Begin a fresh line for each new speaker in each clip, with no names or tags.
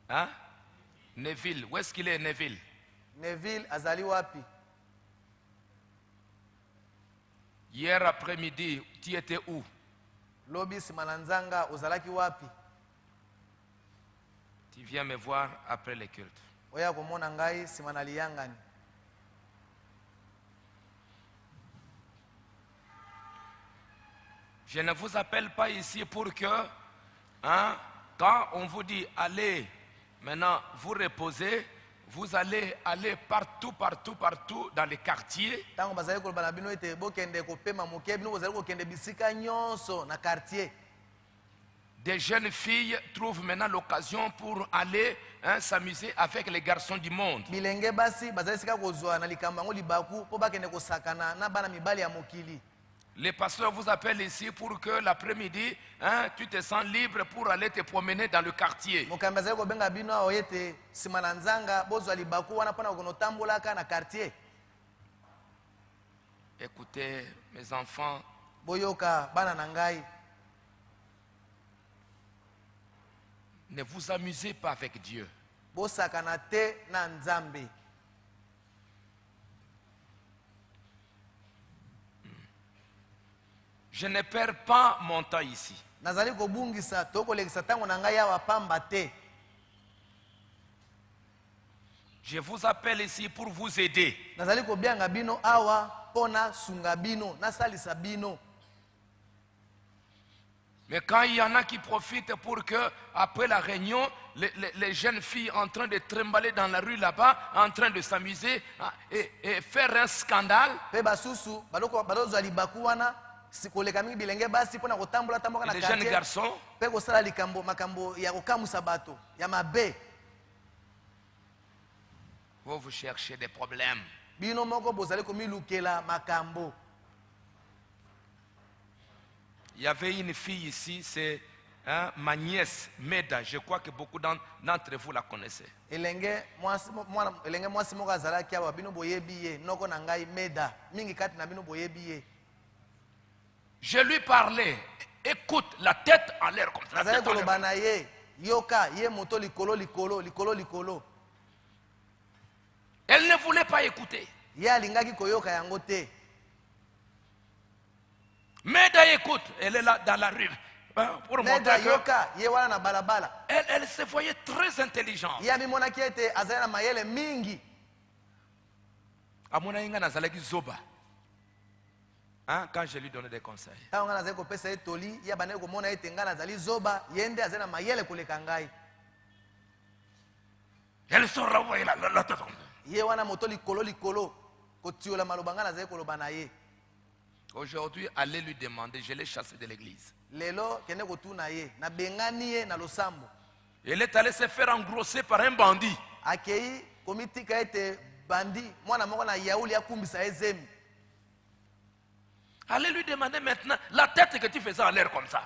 Hein? Neville. Où est-ce qu'il est, Neville?
Neville azali wapi?
Hier après-midi, tu étais où?
Lobi simananzanga ozalaki wapi?
Tu viens me voir après le culte.
Oya komona ngai simanali yangani.
Je ne vous appelle pas ici pour que, hein, quand on vous dit allez, maintenant vous reposez, vous allez aller partout dans les quartiers.
Tango bazali ko bana bino ete bokende ko pema moke bino bazali ko kende bisika nyonso na quartier.
Des jeunes filles trouvent maintenant l'occasion pour aller, hein, s'amuser avec les garçons du monde.
Bilenge basi bazali sika kozwa na likambo ngo libaku po bakende ko sakana na bana mibali ya mokili.
Les pasteurs vous appellent ici pour que l'après-midi, hein, tu te sens libre pour aller te promener dans le quartier.
Mokambi bazali ko benga bino oyete simananzanga bozwa libaku wana pona ko tambolaka na quartier.
Écoutez mes enfants,
Boyoka bana na ngai.
ne vous amusez pas avec Dieu.
Bosakana te na nzambe.
Je ne perds pas mon temps ici.
Nazali ko bungisa to ko lekisa tango na ngai awa pamba te.
Je vous appelle ici pour vous aider.
Nazali ko bianga bino awa pona sunga bino na salisa bino.
Mais quand il y en a qui profitent pour que, après la réunion, les jeunes filles en train de trimballer dans la rue là-bas, en train de s'amuser et faire un scandale.
Pe basusu baloko balozwa libaku wana sikoleka mingi bilenge basi pona ko tambola tamboka na
Les
quartier.
jeunes garçons.
Pe ko sala likambo makambo ya kokamusa bato ya mabe.
Vous cherchez des problèmes.
Bino moko bozali ko milukela makambo.
Il y avait une fille ici, c'est, hein, ma nièce Meda. Je crois que beaucoup d'entre vous la connaissez.
Elenge mwasi moko azalaki awa bino boyebi ye noko na ngai Meda mingi kati na bino boyebi ye.
Je lui parlais, écoute, la tête en l'air comme ça.
Azali koloba na ye yoka ye moto likolo likolo likolo likolo.
Elle ne voulait pas écouter.
Ye alingaki koyoka yango te.
Meda écoute, elle est là dans la rue. Pour montrer que elle se voyait très intelligente. Hein, quand je lui donnais des conseils. Elle se renvoyait la tête. Aujourd'hui, allez lui demander, je l'ai chassé de l'église. Elle est allée se faire engrosser par un bandit. Allez lui demander maintenant la tête que tu faisais en l'air comme ça.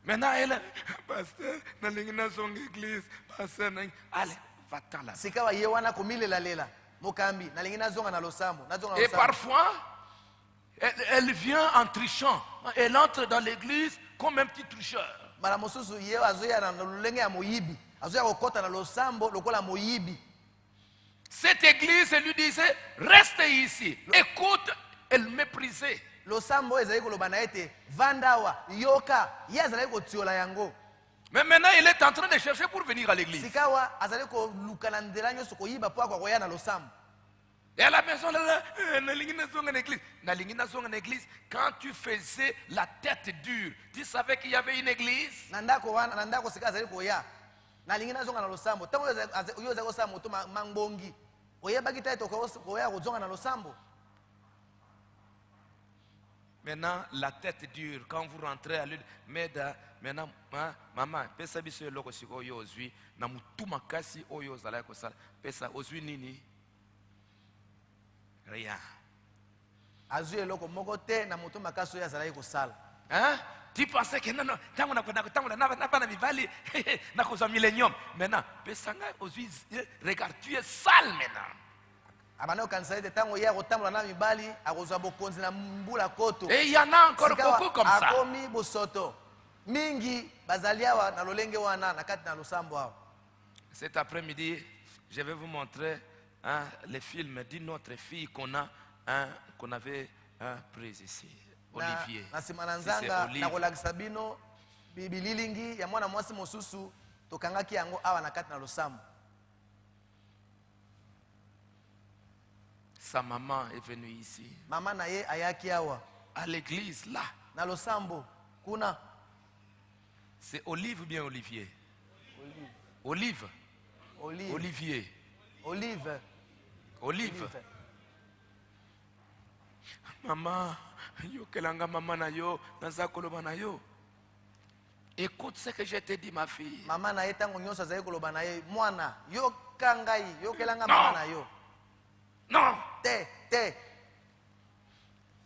Maintenant, elle, pasteur, église, pasteur, allez, va-t'en là. Et parfois, elle vient en trichant. Elle entre dans l'église comme un petit tricheur. Cette église, elle lui disait, reste ici. Écoute, elle méprisait.
Losambo ezali koloba na ete vandawa yoka ye azali kotiola yango.
Mais maintenant il est en train de chercher pour venir à l'église.
Sikawa azali ko lukana ndela nyoso ko yiba kwa koya na losambo.
Et à la maison là, na église, quand tu faisais la tête dure, tu savais qu'il y avait une église.
Nandako wana nandako sika azali ko ya. Na lingina zonga na losambo. Tango yo za ko sa moto mangbongi. Oyeba kita to ko ya ko zonga na losambo.
Maintenant, la tête dure, quand vous rentrez à l'île, maintenant, maman, pesa biso loko siko yo ozui, na mutu makasi oyo zala ko sala, pesa ozui nini? Rien.
Azui loko moko te na mutu makasi oyo zala ko sala.
Hein? Tu pensais que non, tango na pas mi vali, na ko za millennium. Maintenant, pesa nga ozui, regarde, tu es sale maintenant.
abanda kokanisa ete ntango ye akotambola na mibali akozwa bokonzi na mbula koto.
Et il y en a encore
Sika awa,
beaucoup comme ça.
akomi bosoto mingi bazali awa na lolenge wana na kati na losambo awa.
Cet après-midi, je vais vous montrer les films d'une autre fille qu'on avait pris ici. Olivier.
Na nsima na
Si c'est
nzanga
Olive.
na kolakisa bino bililingi ya mwana mwasi mosusu tokangaki yango awa na kati na losambo.
Sa maman est venue ici.
Mama na ye ayaki awa
À l'église, là.
na losambo kuna.
C'est Olive ou bien Olivier? Olive.
Olive.
Olivier.
Olive.
Olive. Maman, yo kelanga maman na yo, naza koloba na yo. Écoute ce que je te dis, ma fille.
Mama na ye ntango nyonso azali koloba na ye mwana yoka ngai yokelanga mama na yo.
Non.
Te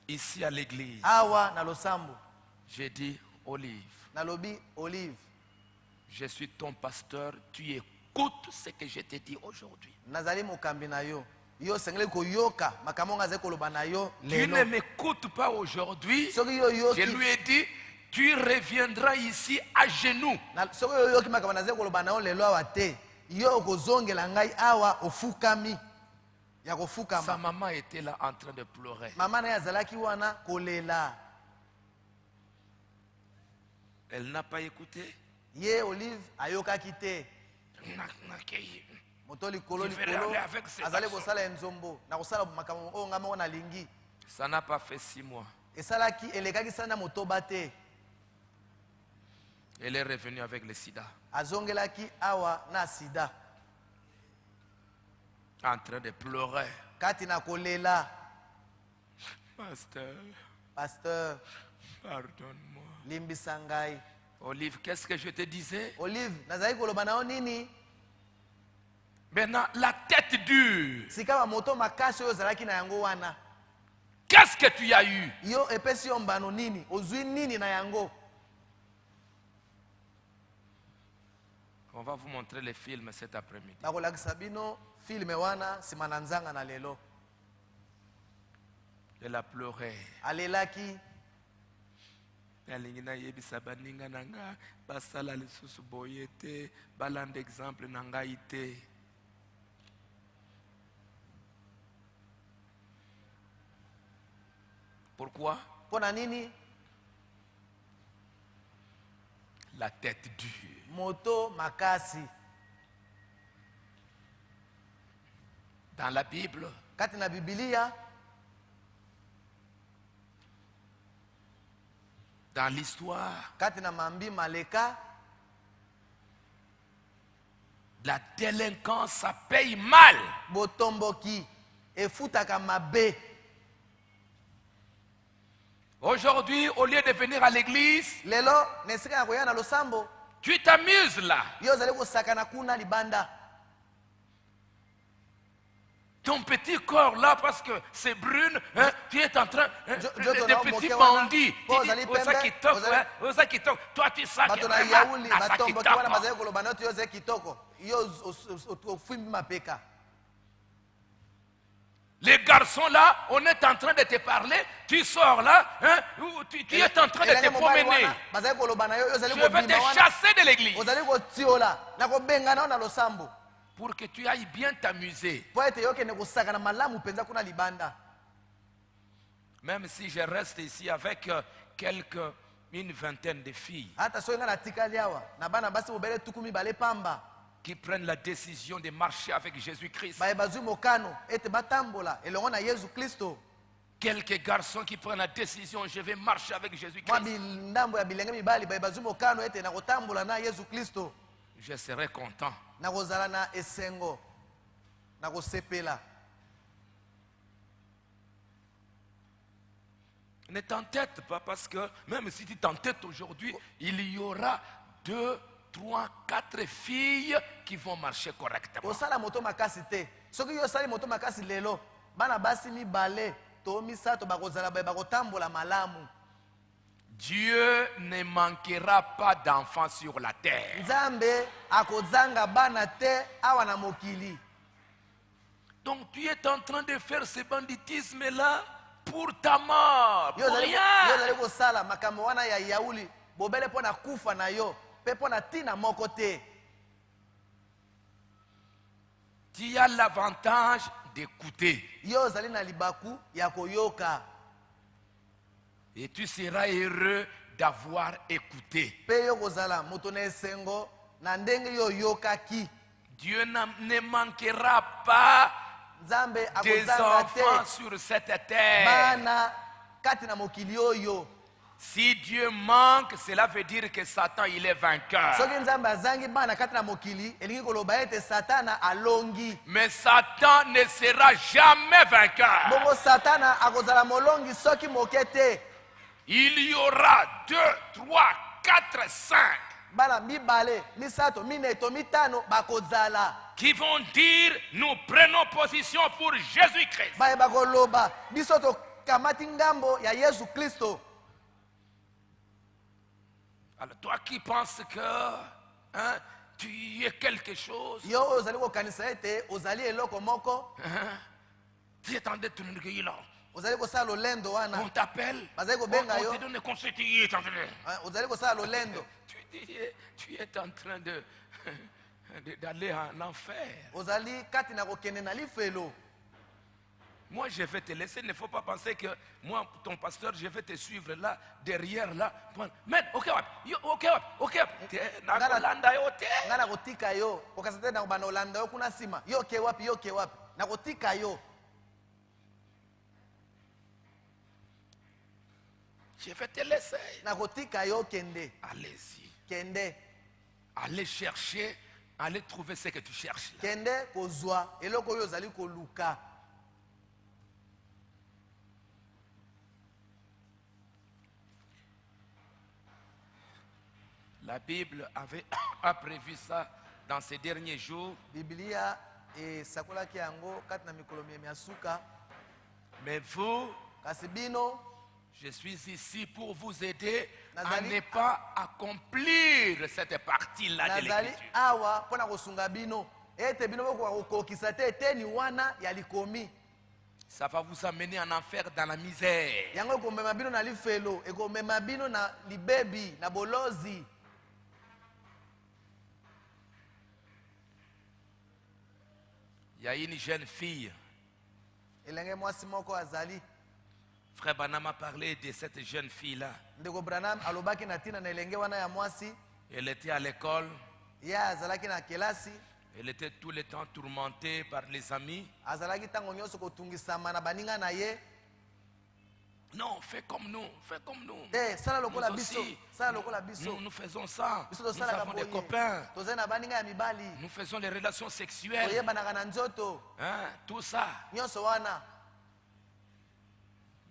Ici à l'église,
awa na losambo
j'ai dit, Olive,
nalobi Olive,
je suis ton pasteur, tu écoutes ce que je te dis aujourd'hui.
nazali mokambi na yo yo sengeli koyoka makambo ngo azali koloba na yo
Tu
lelo.
ne m'écoutes pas aujourd'hui.
Soki yo
Je
yoki
lui ai dit, tu reviendras ici à genoux.
soki yo yoki makambo nazali koloba na yo lelo awa te yo okozongela ngai awa ofukami ya
Sa
kofukama.
maman était là en train de pleurer.
Mama na ye azalaki wana kolela.
Elle n'a pas écouté.
Ye Olive ayokaki te. Moto likolo
Je vais
likolo
aller avec ces
azali
garçons.
kosala nzombo na kosala makambo oyo ngai moko nalingi.
Ça n'a pas fait 6 mois.
Esalaki elekaki sana motoba te.
Elle est revenue avec le sida,
Azongelaki awa na sida
en train de pleurer.
kati na kolela.
Pasteur,
Pasteur
pardonne-moi.
limbisa ngai.
Olive, qu'est-ce que je te disais?
Olive nazali koloba na yo nini?
Maintenant, la tête dure.
Sika ba moto makasi oyo ozalaki na yango wana.
Qu'est-ce que tu as eu?
Yo epesi yo mbano nini? Ozwi nini na yango?
On va vous montrer les films cet après-midi.
Nakolakisa bino filme wana nsima na nzanga na lelo.
Elle a pleuré.
Alelaki
nalingi nayebisa baninga na nga basala lisusu boye te balanda exemple na ngai te. Pourquoi?
mpona nini?
La tête dure.
Moto makasi.
Dans la Bible,
Kati na Biblia,
dans l'histoire,
kati na mambi maleka,
la délinquance, ça paye mal.
botomboki efutaka mabe.
Aujourd'hui, au lieu de venir à l'église,
Lelo nesika na koya na losambo,
tu t'amuses là.
yo ozali kosakana kuna libanda.
Ton petit corps là, parce que c'est brune, hein, tu es en train, hein,
Joto
des
na
petits
moke wana,
bandits.
po
Tu dis,
ozali
oza
pembe,
kitoko,
ozali-
hein, oza kitoko. Toi, tu sais que
Bato na
vraiment,
yauli
naza
batomboki wana
kitoko.
bazali koloba na yo te yo ozali kitoko. Yo ofimbi mapeka.
Les garçons là, on est en train de te parler, tu sors là, hein, ou tu es en train de te
Elenge mobali
promener.
wana, bazali koloba na yo yo ozali
Je vais te
kobima wana.
chasser de l'église
Ozali kotiola na kobenga na yo na losambo.
pour que tu ailles bien t'amuser.
Po ete yo kende kosakana malamu mpenza kuna libanda.
Même si je reste ici avec une vingtaine de filles
Hata soki nga natikali awa na bana basi mobele tuku mibale pamba
qui prennent la décision de marcher avec Jésus-Christ.
baye bazwi mokano ete batambola elongo na Yesu Kristo.
Quelques garçons qui prennent la décision, je vais marcher avec
Mwa
Jésus-Christ.
ndambo ya bilenge mibali baye bazwi mokano ete na kotambola na Yesu Kristo.
Je serai content.
Na kozala na esengo na kosepela.
Ne t'entête pas parce que même si tu t'entêtes aujourd'hui, il y aura 2, 3, 4 filles qui vont marcher correctement.
Osala moto makasi te. Soki yo osali moto makasi lelo bana basi mibale to misato bakozala baye bakotambola malamu.
Dieu ne manquera pas d'enfants sur la terre.
Nzambe akozanga bana te awa na mokili.
Donc tu es en train de faire ce banditisme-là pour ta mort,
Yo
pour
zali
rien.
kosala makambo wana ya yauli bobele mpo na kufa na yo mpe mpo na ntina moko te.
Tu as l'avantage d'écouter.
Yo ozali na libaku ya koyoka
Et tu seras heureux d'avoir écouté.
mpe yo kozala moto na esengo na ndenge yo oyokaki.
Dieu ne manquera pas
Nzambe
des
akozanga
enfants
te
sur cette terre.
bana kati na mokili oyo.
Si Dieu manque, cela veut dire que Satan, il est vainqueur.
Soki Nzambe azangi bana kati na mokili elingi koloba ete satana alongi.
Mais Satan ne sera jamais vainqueur.
Bongo satana akozala molongi soki moke te.
Il y aura 2, 3, 4, 5
Bana mibale misato mineto mitano bakozala
qui vont dire nous prenons position pour Jésus-Christ.
baye bakoloba biso tokamati ngambo ya Yesu Kristo.
Alors toi qui penses que hein, tu es quelque chose,
Yo oyo ozali kokanisa ete ozali eloko moko,
hein, tu es en train de te recueillir là.
ozali kosala lolendo
On
wana,
t'appelle,
bazali
on
kobenga yo,
te donne des conseils, tu es en train de...
ozali kosala lolendo,
Tu es en train d'aller en enfer.
ozali kati na kokende na lifelo.
Moi, je vais te laisser. Il ne faut pas penser que moi, ton pasteur, je vais te suivre là, derrière là. Mais, ok, nakolanda yo te.
Nga na kotika yo, kokasa te na bana olanda yo kuna sima. Yo ke wapi, na kotika yo.
Je vais te laisser.
Na kotika yo kende,
Allez-y.
kende,
Allez chercher, allez trouver ce que tu cherches là.
kende kozwa, eloko yo ozali koluka.
La Bible a prévu ça dans ces derniers jours.
Biblia esakolaki yango kati na mikolo ya suka.
Mais vous,
Kasi bino
je suis ici pour vous aider à
Nazali-
ne pas accomplir cette partie-là de
nazali
l'écriture.
awa mpo na kosunga bino ete bino bokoka kokokisa te eteni wana ya likomi.
Ça va vous amener en enfer dans la misère.
Yango ekomema bino na lifelo, ekomema bino na libebi, na bolozi.
Il y a une jeune fille.
Elenge mwasi moko azali.
Frère Banam a parlé de cette jeune fille-là.
Ndeko Branham alobaki na tina na elenge wana ya mwasi.
Elle était à l'école.
Ye azalaki na kelasi.
Elle était tout le temps tourmentée par les amis.
Azalaki ntango nyonso kotungisama na baninga na ye.
Non, fais comme nous, fais comme nous.
Sala lokola
Nous
biso,
aussi,
sala lokola biso.
nous faisons ça.
Biso
Nous
tosalaka
avons des
boye.
copains.
Tozali na baninga ya mibali.
Nous faisons les relations sexuelles.
Toyebanaka na nzoto.
Hein, tout ça.
Nyonso wana.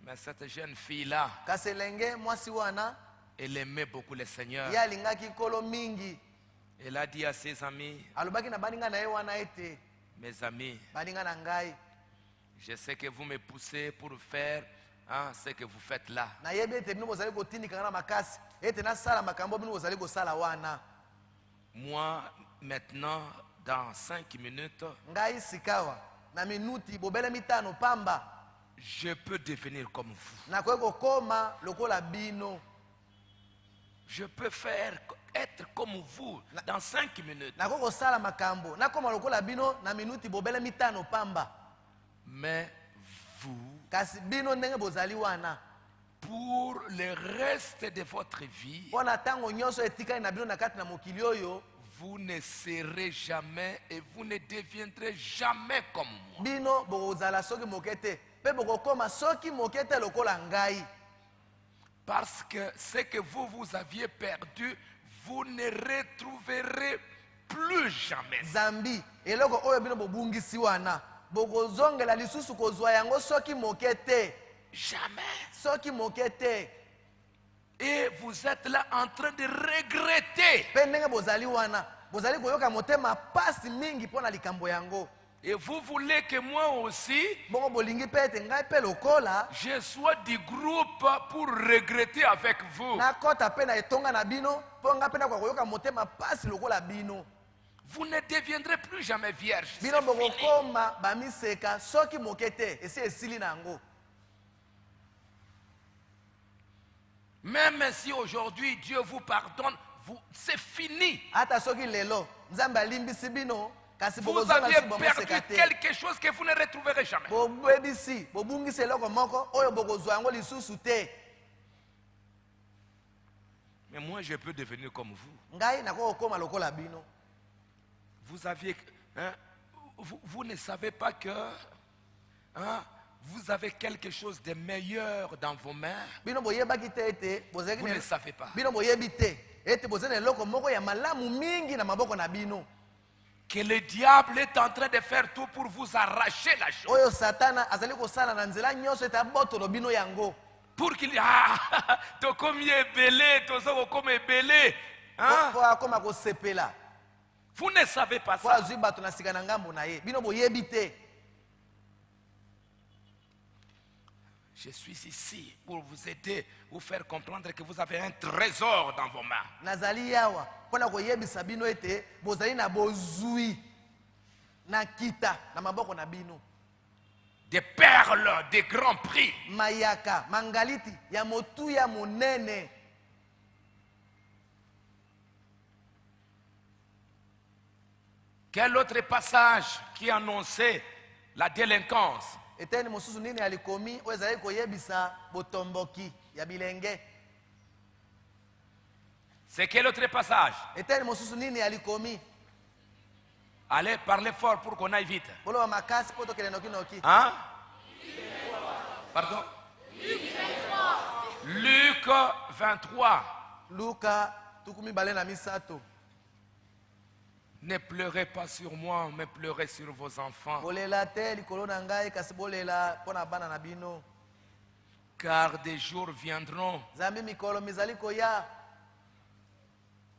Mais cette jeune fille-là,
Kasi elenge mwasi wana
elle aimait beaucoup le Seigneur.
ye alingaki kolo mingi.
Elle a dit à ses amis,
Alobaki na baninga na ye wana ete
mes amis,
baninga na ngai.
je sais que vous me poussez pour faire hein, ce que vous faites là.
Nayebi ete bino bozali kotindika na makasi ete nasala makambo bino bozali kosala wana.
Moi, maintenant, dans 5 minutes,
Ngai sikawa na minuti bobele mitano pamba
je peux devenir comme vous.
nakoki kokoma lokola bino.
Je peux être comme vous dans 5 minutes.
Nakoki kosala makambo nakoma lokola bino na minuti bobele mitano pamba.
Mais vous,
Kasi bino ndenge bozali wana
pour le reste de votre vie,
mpo na ntango nyonso etikali na bino na kati na mokili oyo,
vous ne serez jamais et vous ne deviendrez jamais comme moi.
bino bokozala soki moke te mpe bokokoma soki moke te lokola ngai.
Parce que ce que vous aviez perdu, vous ne retrouverez plus jamais.
Zambi eloko oyo bino bobungisi wana bokozongela lisusu kozwa yango soki moke te,
Jamais.
soki moke te.
Et vous êtes là en train de regretter.
Mpe ndenge bozali wana bozali koyoka motema pasi mingi mpo na likambo yango.
Et vous voulez que moi aussi,
Bongo bolingi mpe ete ngai mpe lokola
je sois du groupe pour regretter avec vous.
nakɔta mpe na etonga na bino mpo ngai mpe nakoka koyoka motema pasi lokola bino.
vous ne deviendrez plus jamais vierge. C'est
bino
fini.
bokokoma bamiseka soki moke te esi esili na yango.
Même si aujourd'hui Dieu vous pardonne, c'est fini.
Ata soki lelo nzambe alimbisi bino kasi
Vous
bokozonga
aviez
si
perdu
bomoseka te.
quelque chose que vous ne retrouverez jamais.
Bobebisi bobungisi eloko moko oyo bokozwa yango lisusu te.
Mais moi, je peux devenir comme vous.
Ngai nakokoma lokola bino.
Vous aviez, hein, vous ne savez pas que, hein, vous avez quelque chose de meilleur dans vos mains.
Bino boyebaki te ete bozeki
Vous ne savez pas.
bino boyebi te ete bozeki na eloko moko ya malamu mingi na maboko na bino.
Que le diable est en train de faire tout pour vous arracher la chose.
Oyo satana azali kosala na nzela nyonso ete abotolo bino yango.
Pour qu'il y a, to comme belé, to so comme belé. Hein?
Po akoma kosepela.
Vous ne savez pas
Po
ça.
azwi bato na sika na ngambo na ye. Bino boyebi te.
Je suis ici pour vous aider, vous faire comprendre que vous avez un trésor dans vos mains.
Nazali yawa mpona koyebisa bino ete bozali na bozwi na kita na maboko na bino.
Des perles, des grands prix.
Mayaka mangaliti ya motuya monene.
Quel autre passage qui annonçait la délinquance?
Eteni mosusu nini alikomi oyo ezali koyebisa botomboki ya bilenge.
C'est quel autre passage?
Eteni mosusu nini alikomi.
Allez, parlez fort pour qu'on aille vite.
Boloba makasi po tokende noki.
Hein? Pardon? Luc 23.
Luka tukumi bale na misato.
Ne pleurez pas sur moi, mais pleurez sur vos enfants.
Bolela te likolo na ngai kasi bolela mpona bana na bino.
Car des jours viendront
Zambi mikolo mizali koya.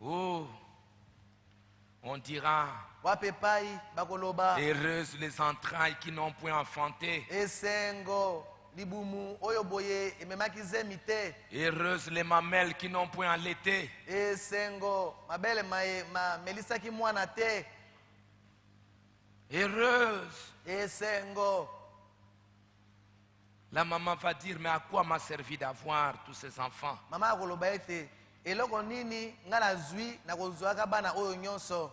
où on dira:
Wape pai bakoloba.
heureuses les entrailles qui n'ont point enfanté.
Esengo libumu oyo boye ememaki zemi te.
Heureuses les mamelles qui n'ont point allaité.
Esengo mabele melisaki mwana te.
Heureuse.
Esengo
La maman va dire: mais à quoi m'a servi d'avoir tous ces enfants?
mama akoloba ete eloko nini nga nazwi na kozwaka bana oyo nyonso.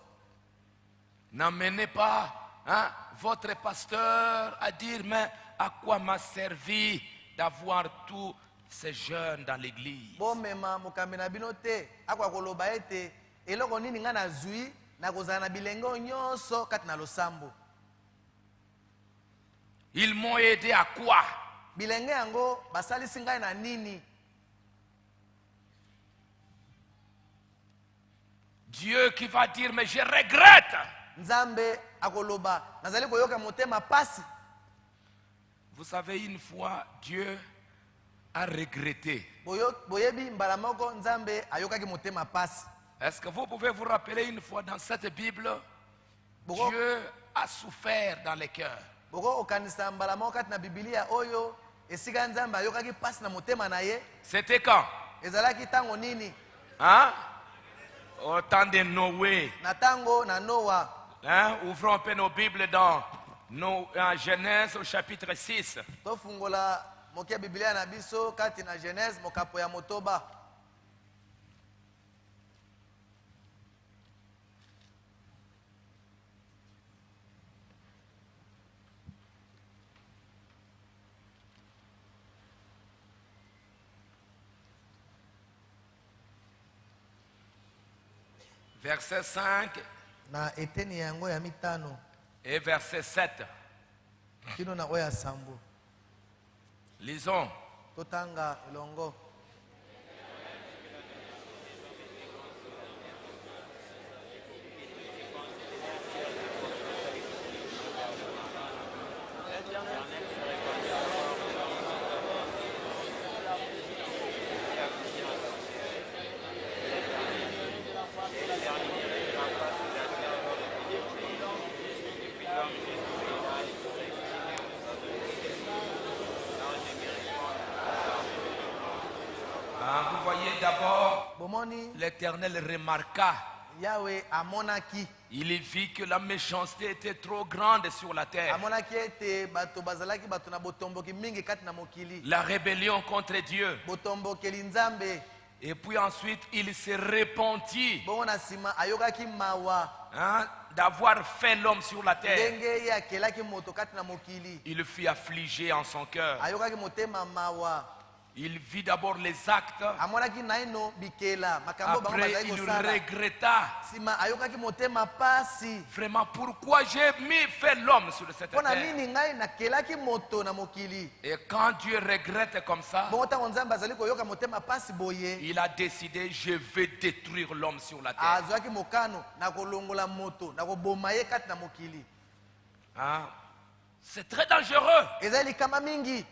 N'amenez pas, hein, votre pasteur à dire: mais à quoi m'a servi d'avoir tous ces jeunes dans l'église?
Bomema mokambi na bino te akwa koloba ete eloko nini nga nazwi na kozala na bilenge oyo nyonso kati na losambo.
Ils m'ont aidé à quoi?
Bilenge yango basalisi ngai na nini?
Dieu qui va dire: mais je regrette.
Nzambe akoloba nazali koyoka motema pasi.
Vous savez, une fois, Dieu a regretté.
Boyebi mbala moko nzambe ayokaki motema pasi.
Est-ce que vous pouvez vous rappeler une fois dans cette Bible,
Boko-
Dieu a souffert dans les cœurs.
Boko okanisa mbala moko kati na Biblia oyo esika nzambe ayokaki pasi na motema na ye.
C'était quand?
Ezalaki tango nini?
Hein? Au temps de Noé.
Na tango na Noa.
Hein? Ouvrons un peu nos Bibles dans Genèse au chapitre 6.
Tofungola mokia Biblia na biso kati na Genèse mokapo ya motoba.
Verset 5
Na eteni yango ya mitano
et verset 7.
kino na oya sambo.
Lisons.
Totanga elongo.
Vous voyez d'abord,
Bomoni
l'Éternel remarqua
Yahweh amonaki.
Il vit que la méchanceté était trop grande sur la terre.
Amonaki ete bato bazalaki bato na botomboki mingi kati na mokili.
La rébellion contre Dieu.
Botombokeli nzambe.
Et puis ensuite, il s'est repenti,
Bongo na sima ayokaki mawa.
hein, d'avoir fait l'homme sur la terre.
Ndenge ye akelaki moto kati na mokili.
Il fut affligé en son cœur.
Ayokaki motema mawa.
Il vit d'abord les actes.
Amonaki naino bikela makambo bango
Après,
bazali
il
kosala.
regretta.
Sima ayokaki motema pasi.
Vraiment, pourquoi j'ai fait l'homme sur cette
Pona
terre?
nini ngai nakelaki moto na mokili.
Et quand Dieu regrette comme ça,
Bongo tango nzambe azali koyoka motema pasi boye.
il a décidé, je vais détruire l'homme sur la terre.
Azwaki mokano na kolongola moto na koboma ye kati na mokili.
Hein? C'est très dangereux.
Ezali kama mingi.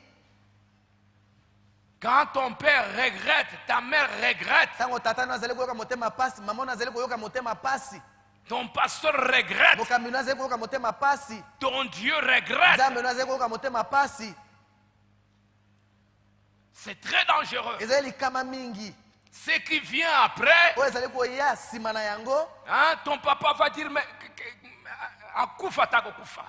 Quand ton père regrette, ta mère regrette,
Tango tata no azali koyoka motema pasi, mama no azali koyoka motema pasi.
ton pasteur regrette,
Mokambi no azali koyoka motema pasi.
ton Dieu regrette.
Nzambe no azali koyoka motema pasi.
C'est très dangereux.
Ezali kama mingi.
Ce qui vient après,
Oyo ezali koya sima na yango.
hein, ton papa va dire, mais akufa tako kufa.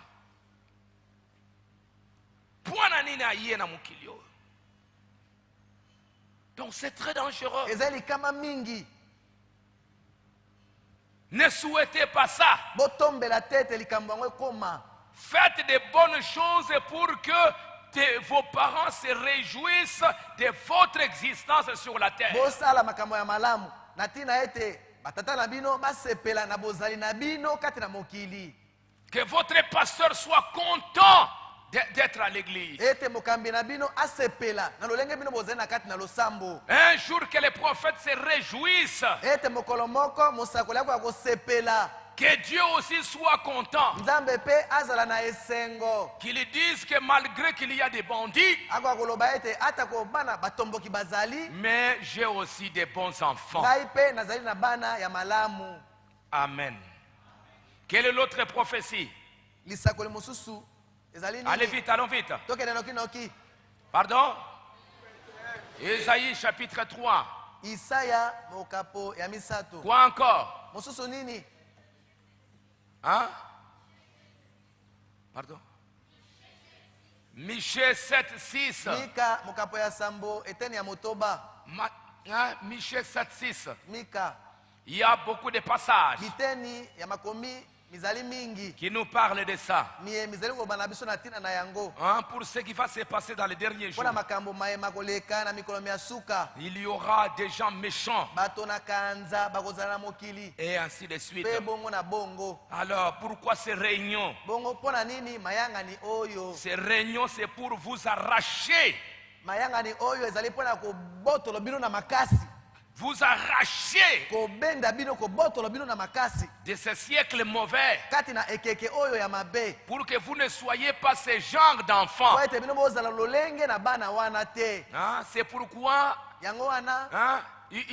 Pwana nini aye na mukili oyo. Donc c'est très dangereux.
Ezali kama mingi.
Ne souhaitez pas ça.
Botombela tete likambo yango ekoma.
Faites de bonnes choses pour que vos parents se réjouissent de votre existence sur la terre.
Bosala makambo ya malamu. Na tina ete batata na bino basepela na bozali na bino kati na mokili.
Que votre pasteur soit content d'être à l'église.
Ete mokambi na bino asepela na lolenge bino bozali na kati na losambo.
Un jour que les prophètes se réjouissent.
Ete mokolo moko mosakoli yako ya kosepela.
Que Dieu aussi soit content.
Nzambe pe azala na esengo.
Qu'ils disent que malgré qu'il y a des bandits,
Ako akoloba ete atako bana batomboki bazali.
mais j'ai aussi des bons enfants.
Ngai pe nazali na bana ya malamu.
Amen. Quelle est l'autre prophétie?
Lisakoli mosusu ezali nini?
Allez vite, allons vite.
Tokende noki noki.
Pardon? Ésaïe chapitre 3.
Isaya mokapo ya misato.
Quoi encore?
Mosusu nini?
Hein? Pardon? Michée 7, 6.
Mika mokapo ya sambo eteni ya motoba.
Michée 7, 6.
Mika
Il y a beaucoup de passages
biteni ya makomi mizali mingi.
qui nous parlent de ça.
Mie mizali kobana biso na tina na yango.
Hein, pour ce qui va se passer dans les derniers jours.
Pona makambo mayema koleka na mikolo ya suka.
Il y aura des gens méchants
Bato na kanza bakozala na mokili.
et ainsi de suite.
Pe bongo na bongo.
Alors, pourquoi ces réunions?
Bongo pona nini mayanga ni oyo.
Ces réunions, c'est pour vous arracher.
Mayanga ni oyo ezali pona kobotolo bino na makasi.
Vous arracher
Kobenda bino kobotolo bino na makasi.
de ce siècle mauvais
Kati na ekeke oyo ya mabe.
pour que vous ne soyez pas ce genre d'enfants.
Po ete bino bozala lolenge na bana wana te.
Hein, c'est pourquoi
Yango wana
hein,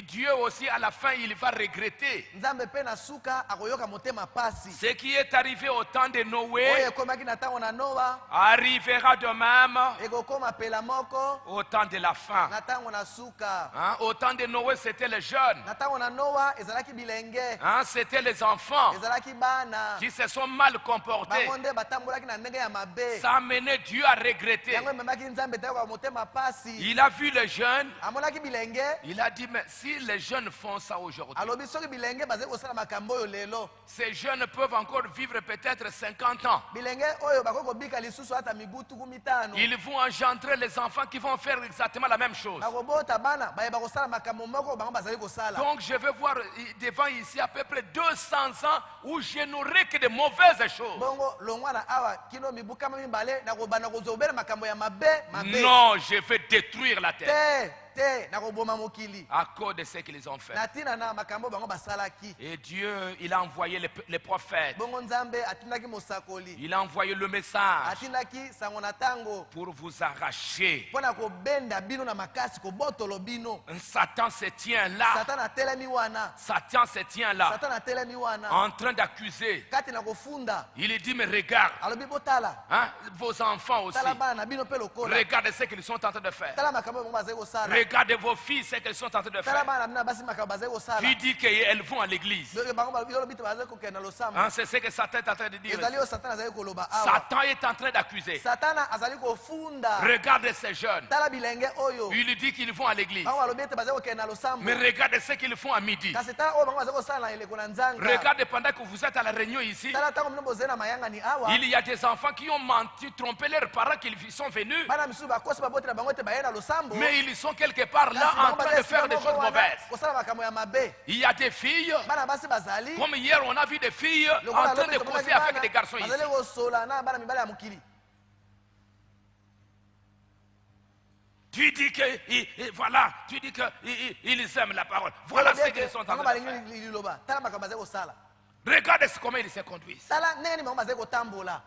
Dieu aussi à la fin il va regretter
Nzambe pe na suka akoyoka motema pasi.
ce qui est arrivé au temps de
Oyo
Noé
ekomaki na ntango na Noa
arrivera de même
ekokoma pela moko
au temps de la fin.
na ntango na suka.
Hein, au temps de Noé c'était les jeunes,
Na ntango na Noa ezalaki bilenge.
hein, c'était les enfants
Ezalaki bana.
qui se sont mal comportés.
Bango nde batambolaki na ndenge ya mabe.
Ça a amené Dieu à regretter.
Yango ememaki Nzambe tayoka motema pasi.
Il a vu les jeunes,
Amonaki bilenge.
il a dit mais si les jeunes font ça aujourd'hui,
Alobi soki bilenge bazali kosala makambo oyo lelo.
ces jeunes peuvent encore vivre peut-être 50 ans.
Bilenge oyo bakoki kobika lisusu ata mibu tuku mitano.
Ils vont engendrer les enfants qui vont faire exactement la même chose.
Bakobota bana bayeba kosala makambo moko bango bazali kosala.
Donc je vais voir devant ici à peu près 200 ans où je n'aurai que de mauvaises choses.
Bongo longwa na awa kino mibu kama mibale na kobana kozobela makambo ya mabe mabe.
Non, je vais détruire la terre
Te na koboma mokili.
à cause de ce qu'ils ont fait.
Na tina na makambo bango basalaki.
Et Dieu, il a envoyé les prophètes.
Bongo Nzambe atindaki mosakoli.
Il a envoyé le message
Atindaki sango na tango.
pour vous arracher.
Pona kobenda bino na makasi kobotolo bino.
Satan se tient là.
Satan atelemi wana.
Satan se tient là
Satan atelemi wana.
en train d'accuser.
Kati na kofunda.
Il dit mais regarde,
Alobi botala.
hein, vos enfants aussi.
Tala bana bino pe lokola.
Regardez ce qu'ils sont en train de faire.
Tala makambo bango bazali kosala.
Regardez vos filles, ce qu'elles sont en train de
tala
faire.
bana bino basi makambo bazali kosala
Tu dis qu'elles vont à l'église.
bango balobi te bazali kokende na losambo
Hein, c'est ce que Satan est en train de dire.
ezali oyo satana azali koloba awa
Satan est en train d'accuser.
satana azali kofunda
Regarde ces jeunes.
tala bilenge oyo
Il lui dit qu'ils vont à l'église.
bango balobi ete bazali kokende na losambo
Mais regardez ce qu'ils font à midi.
kasi tala oyo bango bazali kosala na eleko na nzanga
Regardez pendant que vous êtes à la réunion ici.
tala ntango bino bozali na mayangani awa
Il y a des enfants qui ont menti, trompé leurs parents qu'ils sont venus.
bana misusu bakosi babotela bango ete baye na losambo
Mais ils sont quelque part là
kasi
en
bango
train
bazali
de faire
esika
des
moko
choses
wana
mauvaises.
kosala makambo ya mabe
Il y a des filles,
bana basi bazali
comme hier on a vu des filles en
lokola
train de
lobi
causer
tomonaki
avec des garçons
bana
ici.
bazali kosola na bana mibale ya mokili
Tu dis que, voilà, tu dis qu'ils aiment la parole. Voilà ce qu'ils sont en train
bango
de faire.
balingi liloba tala makambo bazali kosala
Regardez comment ils se conduisent.
tala ndenge nini bango bazali kotambola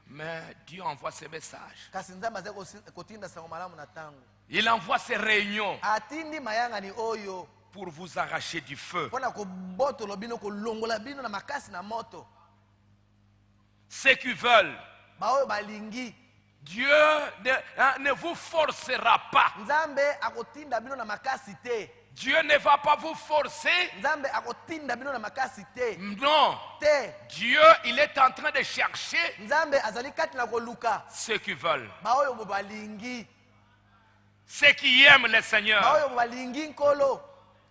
Mais Dieu envoie ses messages.
kasi nzambe azali kotinda sango malamu na ntango
Il envoie ses réunions
atindi mayangani oyo
pour vous arracher du feu.
mpo na kobotola bino kolongola bino na makasi na moto
Ceux qui veulent,
baoyo balingi
Dieu ne vous forcera pas.
nzambe akotinda bino na makasi te
Dieu ne va pas vous forcer.
nzambe akotinda bino na makasi te
Non.
te
Dieu, il est en train de chercher
nzambe azali kati na koluka
ceux qui veulent.
baoyo bo balingi
Ceux qui aiment le Seigneur.
baoyo bo balingi nkolo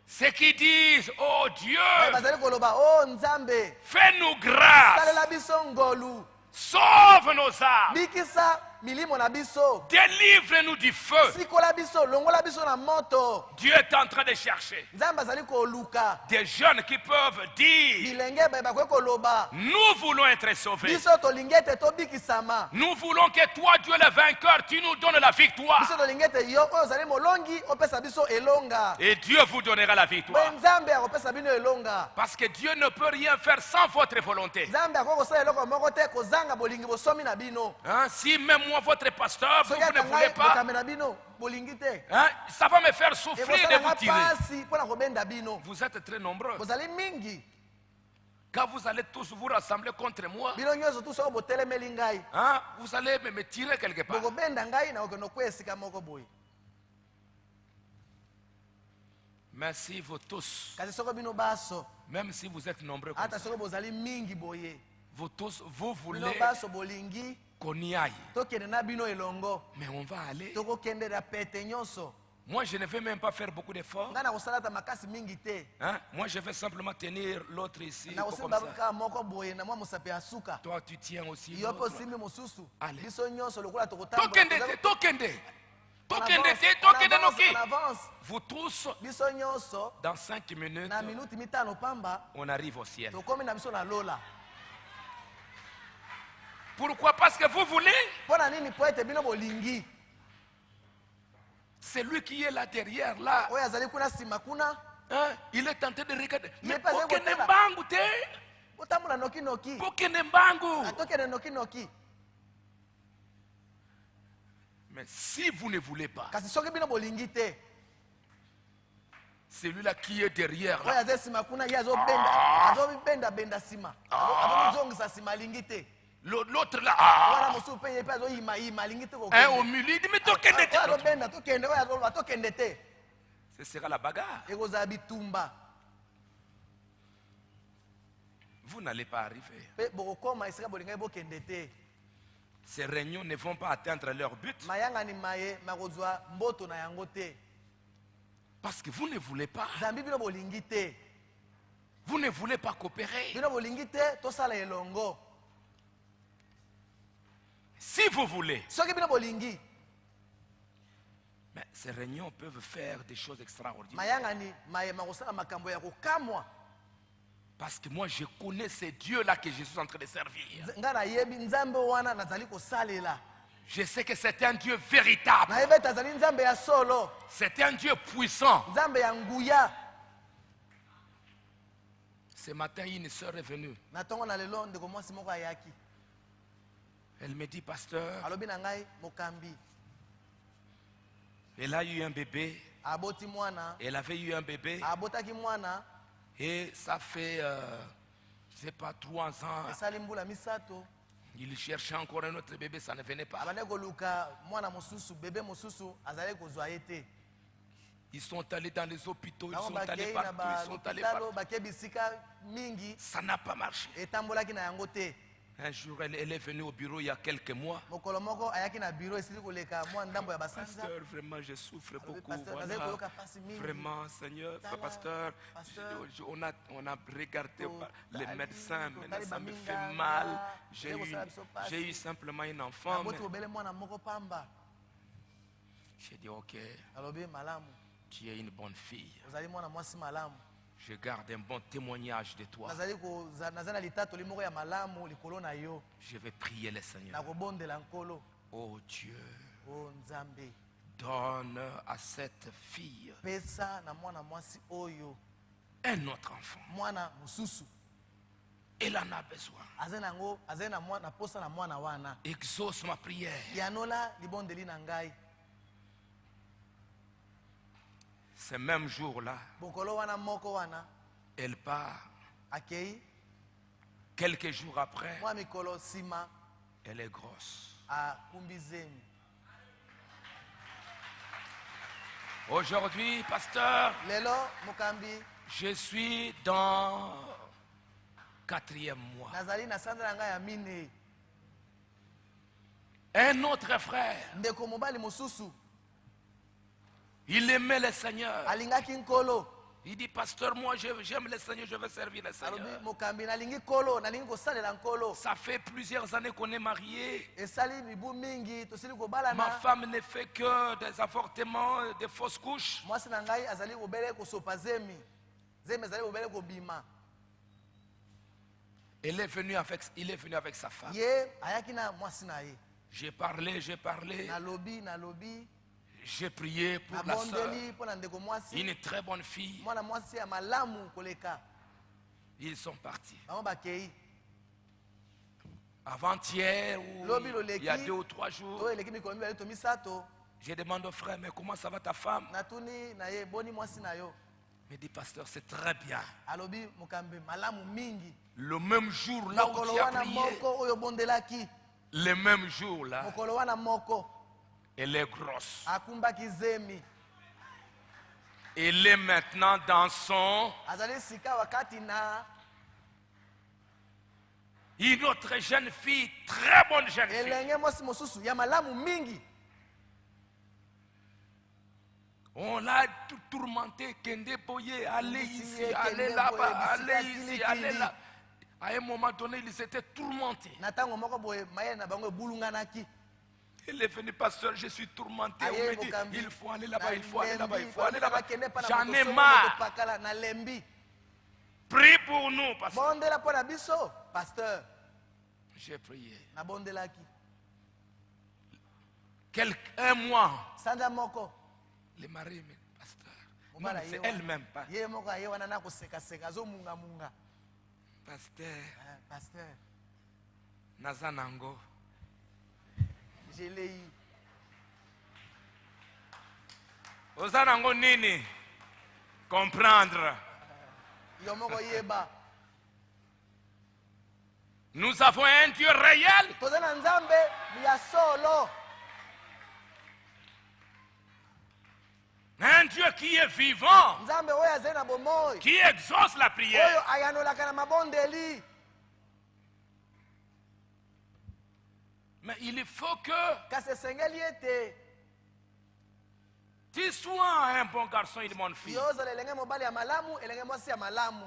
Ceux qui disent, oh Dieu,
bayo bazali koloba o nzambe
fais-nous grâce.
salela biso ngolu
Sauve nos âmes.
bikisa milimo na biso
Délivre-nous du feu.
sikola biso longola biso na moto
Dieu est en train de chercher
nzambe azali koluka
des jeunes qui peuvent dire,
bilenge baye bakoki koloba
nous voulons être sauvés.
biso tolingi ete tobikisama
Nous voulons que toi, Dieu le vainqueur, tu nous donnes la victoire.
biso tolingi ete yo oyo ozali molongi opesa biso elonga
Et Dieu vous donnera la
boye
victoire.
nzambe akopesa bino elonga
Parce que Dieu ne peut rien faire sans votre volonté.
nzambe akoki kosala eloko moko te kozanga bolingi bosomi na bino
Hein, si même moi, votre pasteur, vous
soki
ne
ata
voulez
ngai
pas,
bokambe na bino bolingi te
hein, ça va me faire souffrir de
ekosalanga
vous tirer.
pasi mpo na kobenda bino
Vous êtes très nombreux.
bozali mingi
Quand vous allez tous vous rassembler contre moi,
bino nyonso tu soko botelemeli ngai
hein, vous allez me tirer quelque part.
bokobenda ngai na kokende okweya esika moko boye
Mais si vous tous,
kasi soko bino baso
même si vous êtes nombreux comme
ata
ça,
soko bozali mingi boye
vous tous, vous
bino
voulez
baso bolingi
qu'on y aille.
tokende na bino elongo
Mais on va aller.
tokokendela pete nyonso
Moi, je ne vais même pas faire beaucoup d'efforts.
ngai na kosala ata makasi mingi te
Hein? Moi, je vais simplement tenir l'autre ici.
na
Comme
kosimba
ça.
kaka moko boye na mwa mosapi ya suka
Toi, tu tiens aussi.
yo mpe
l'autre.
osimbi mosusu
Allez.
biso nyonso lokola
Tokende, tokende. Tokende,
On avance.
Vous tous,
biso nyonso
dans 5 minutes,
na minuti mitano pamba
on arrive au ciel.
tokomi na biso na lola
Pourquoi? Parce que vous voulez.
mpo na nini po ete bino bolingi
C'est lui qui est là derrière, là.
oyo azali kuna nsima kuna
Hein? Il est tenté de regarder. Mais
pas
Pokene
zéro
Mbangu te.
botambola nokinoki
Pokene Mbangu.
tokende nokinoki
Mais si vous ne voulez pas,
kasi soki bino bolingi te
celui-là qui est derrière,
oyo
là,
aza nsima kuna ye azobendabenda nsima azomizongisa nsima alingi te
l'autre là,
wana mosusu mpe ye mpe azoyimayima alingi te
hein, au milieu, il dit, mais tokende te.
oyo azobenda tokende oyo azoloba tokende te
Ce sera la bagarre.
ekozala bitumba
Vous n'allez pas arriver.
mpe bokokoma esika bolingai bokende te
Ces réunions ne vont pas atteindre leur but
mayangani maye makozwa mboto na yango te
parce que vous ne voulez pas.
zambi bino bolingi te
Vous ne voulez pas coopérer.
bino bolingi te tosala elongo
Si vous voulez,
soki bino bolingi
mais ces réunions peuvent faire des choses extraordinaires.
mayangani maye makosala makambo ya kokamwa
Parce que moi, je connais ces dieux-là que je suis en train de servir.
ngai nayebi nzambe wana nazali kosalela
Je sais que c'est un Dieu véritable.
nayebi ete azali nzambe ya solo
C'est un Dieu puissant.
nzambe ya nguya
Ce matin, une sœur est venue.
na ntongo na lelo ndeko mwasi moko ayaki
Elle me dit, pasteur,
alobi na ngai mokambi
elle a eu un bébé.
aboti mwana
Elle avait eu un bébé.
abotaki mwana
Et ça fait, je ne sais pas, 3 ans.
esali mbula misato
Il cherchait encore un autre bébé, ça ne venait pas.
abandaki koluka mwana mosusu bebe mosusu azalaki kozwa ye te.
Ils sont allés dans les hôpitaux, ils
Bango
sont allés
bakei na
partout, ils sont allés
balopitalo
partout.
bakei bisika mingi
Ça n'a pas marché.
etambolaki na yango te.
Un jour, elle est venue au bureau il y a quelques mois.
mokolo moko ayaki na biro esili koleka mwa ndambo ya basanza.
Pasteur, vraiment, je souffre beaucoup.
Pasteur, nazali
Voilà.
koyoka pasi mingi.
Vraiment, Seigneur,
Tala,
pasteur,
pasteur.
on a regardé les
Tali,
médecins, maintenant
tali
ça me
baminga,
fait mal.
voilà.
J'ai eu simplement un enfant.
Naboti
Mais
obele mwana moko pamba.
j'ai dit, ok,
Alobi malamu.
tu es une bonne fille.
Ozali mwana mwasi malamu.
Je garde un bon témoignage de toi.
Naza na litatoli moko ya malamu likolo na yo.
Je vais prier le Seigneur.
Nakobondela nkolo.
Oh Dieu,
O Nzambe.
donne à cette fille
Pesa na mwana mwasi oyo.
un autre enfant.
Mwana mususu.
Elle en a besoin.
Azali na mwana posa na mwana wana.
Exauce ma prière.
Yanola libondeli na ngai.
Ce même jour-là,
Bokolo wana moko wana.
elle part.
Akei.
Quelques jours après,
Mwa mikolo sima.
elle est grosse.
Akumbi zemi.
Aujourd'hui, pasteur,
Lelo mokambi.
je suis dans 4e mois.
Nazali na sandra na ngai ya mine.
Un autre frère,
Ndeko mobali mosusu.
il aimait le Seigneur.
Alingaki nkolo.
Il dit, pasteur, moi j'aime le Seigneur, je veux servir le
Alobi
Seigneur.
mokambi nalingi kolo, nalingi kosalela nkolo.
Ça fait plusieurs années qu'on est mariés.
Esali mibu mingi tosili
Ma
kobalana.
femme ne fait que des avortements, des fausses couches.
Mwasi na ngai azali kobele kosopa zemi. Zemi azali kobele kobima.
Il est venu avec sa femme.
Ye ayaki na mwasi na ye.
J'ai parlé.
Nalobi.
J'ai prié pour la soeur.
Nabondeli pona ndeko mwasi.
Une très bonne fille.
Mwana mwasi ya malamu koleka.
Ils sont partis.
Bango bakei.
Avant-hier, ou
Lobi
il y a
loleki.
2 ou 3 jours,
To eleki mikolo mibale to misato.
je demande au frère, mais comment ça va ta femme?
Natuni na ye boni mwasi na yo.
Il me dit, pasteur, c'est très bien.
Alobi mokambi malamu mingi.
Le même jour là où
Mokolo
tu as
wana
prié,
moko oyo bondelaki.
le même jour là,
Mokolo wana moko
elle est grosse.
akumbaki zemi.
Elle est maintenant dans son...
Azali sika wakati na
Une autre jeune fille, très bonne jeune fille.
elenge mwasi mosusu ya malamu mingi.
On l'a tourmenté, Kende Boye, allez ici,
Kende
allez
Boye,
là-bas,
bisika
allez ici,
kili,
allez
kili.
là. À un moment donné, ils étaient tourmentés.
Na tango moko boye mayele na bango ebulunganaki.
Il est venu, pasteur, je suis tourmenté.
Aye,
On me dit,
Mokambi.
il faut aller là-bas,
Na
il faut aller là-bas, il
lembi,
faut aller là-bas.
bakende pa na
J'en
moto
ai
soko
marre.
pakala na lembi.
Prie pour nous, pasteur.
Bondela po na biso, pasteur.
J'ai prié.
Na bondelaki.
Un mois,
Sanja moko.
le mari me pasteur. Non,
Mobala
c'est
ye wana.
elle-même, pas.
Ye moko ye wana na koseka seka zo munga munga.
Pasteur,
Pasteur,
Nazanango.
je l'ai eu.
Ozanango nini? Comprendre.
Yo moko yeba.
Nous avons un Dieu réel.
Toza na nzambe ya solo.
Un Dieu qui est vivant,
Nzambe oyo azali na bomoi.
qui exauce la prière.
Oyo ayanolaka na mabondeli.
Mais il faut que
Kasi esengeli ete
tu sois un bon garçon et une bonne fille.
yo ozala elenge mobali ya malamu, elenge mwasi ya malamu.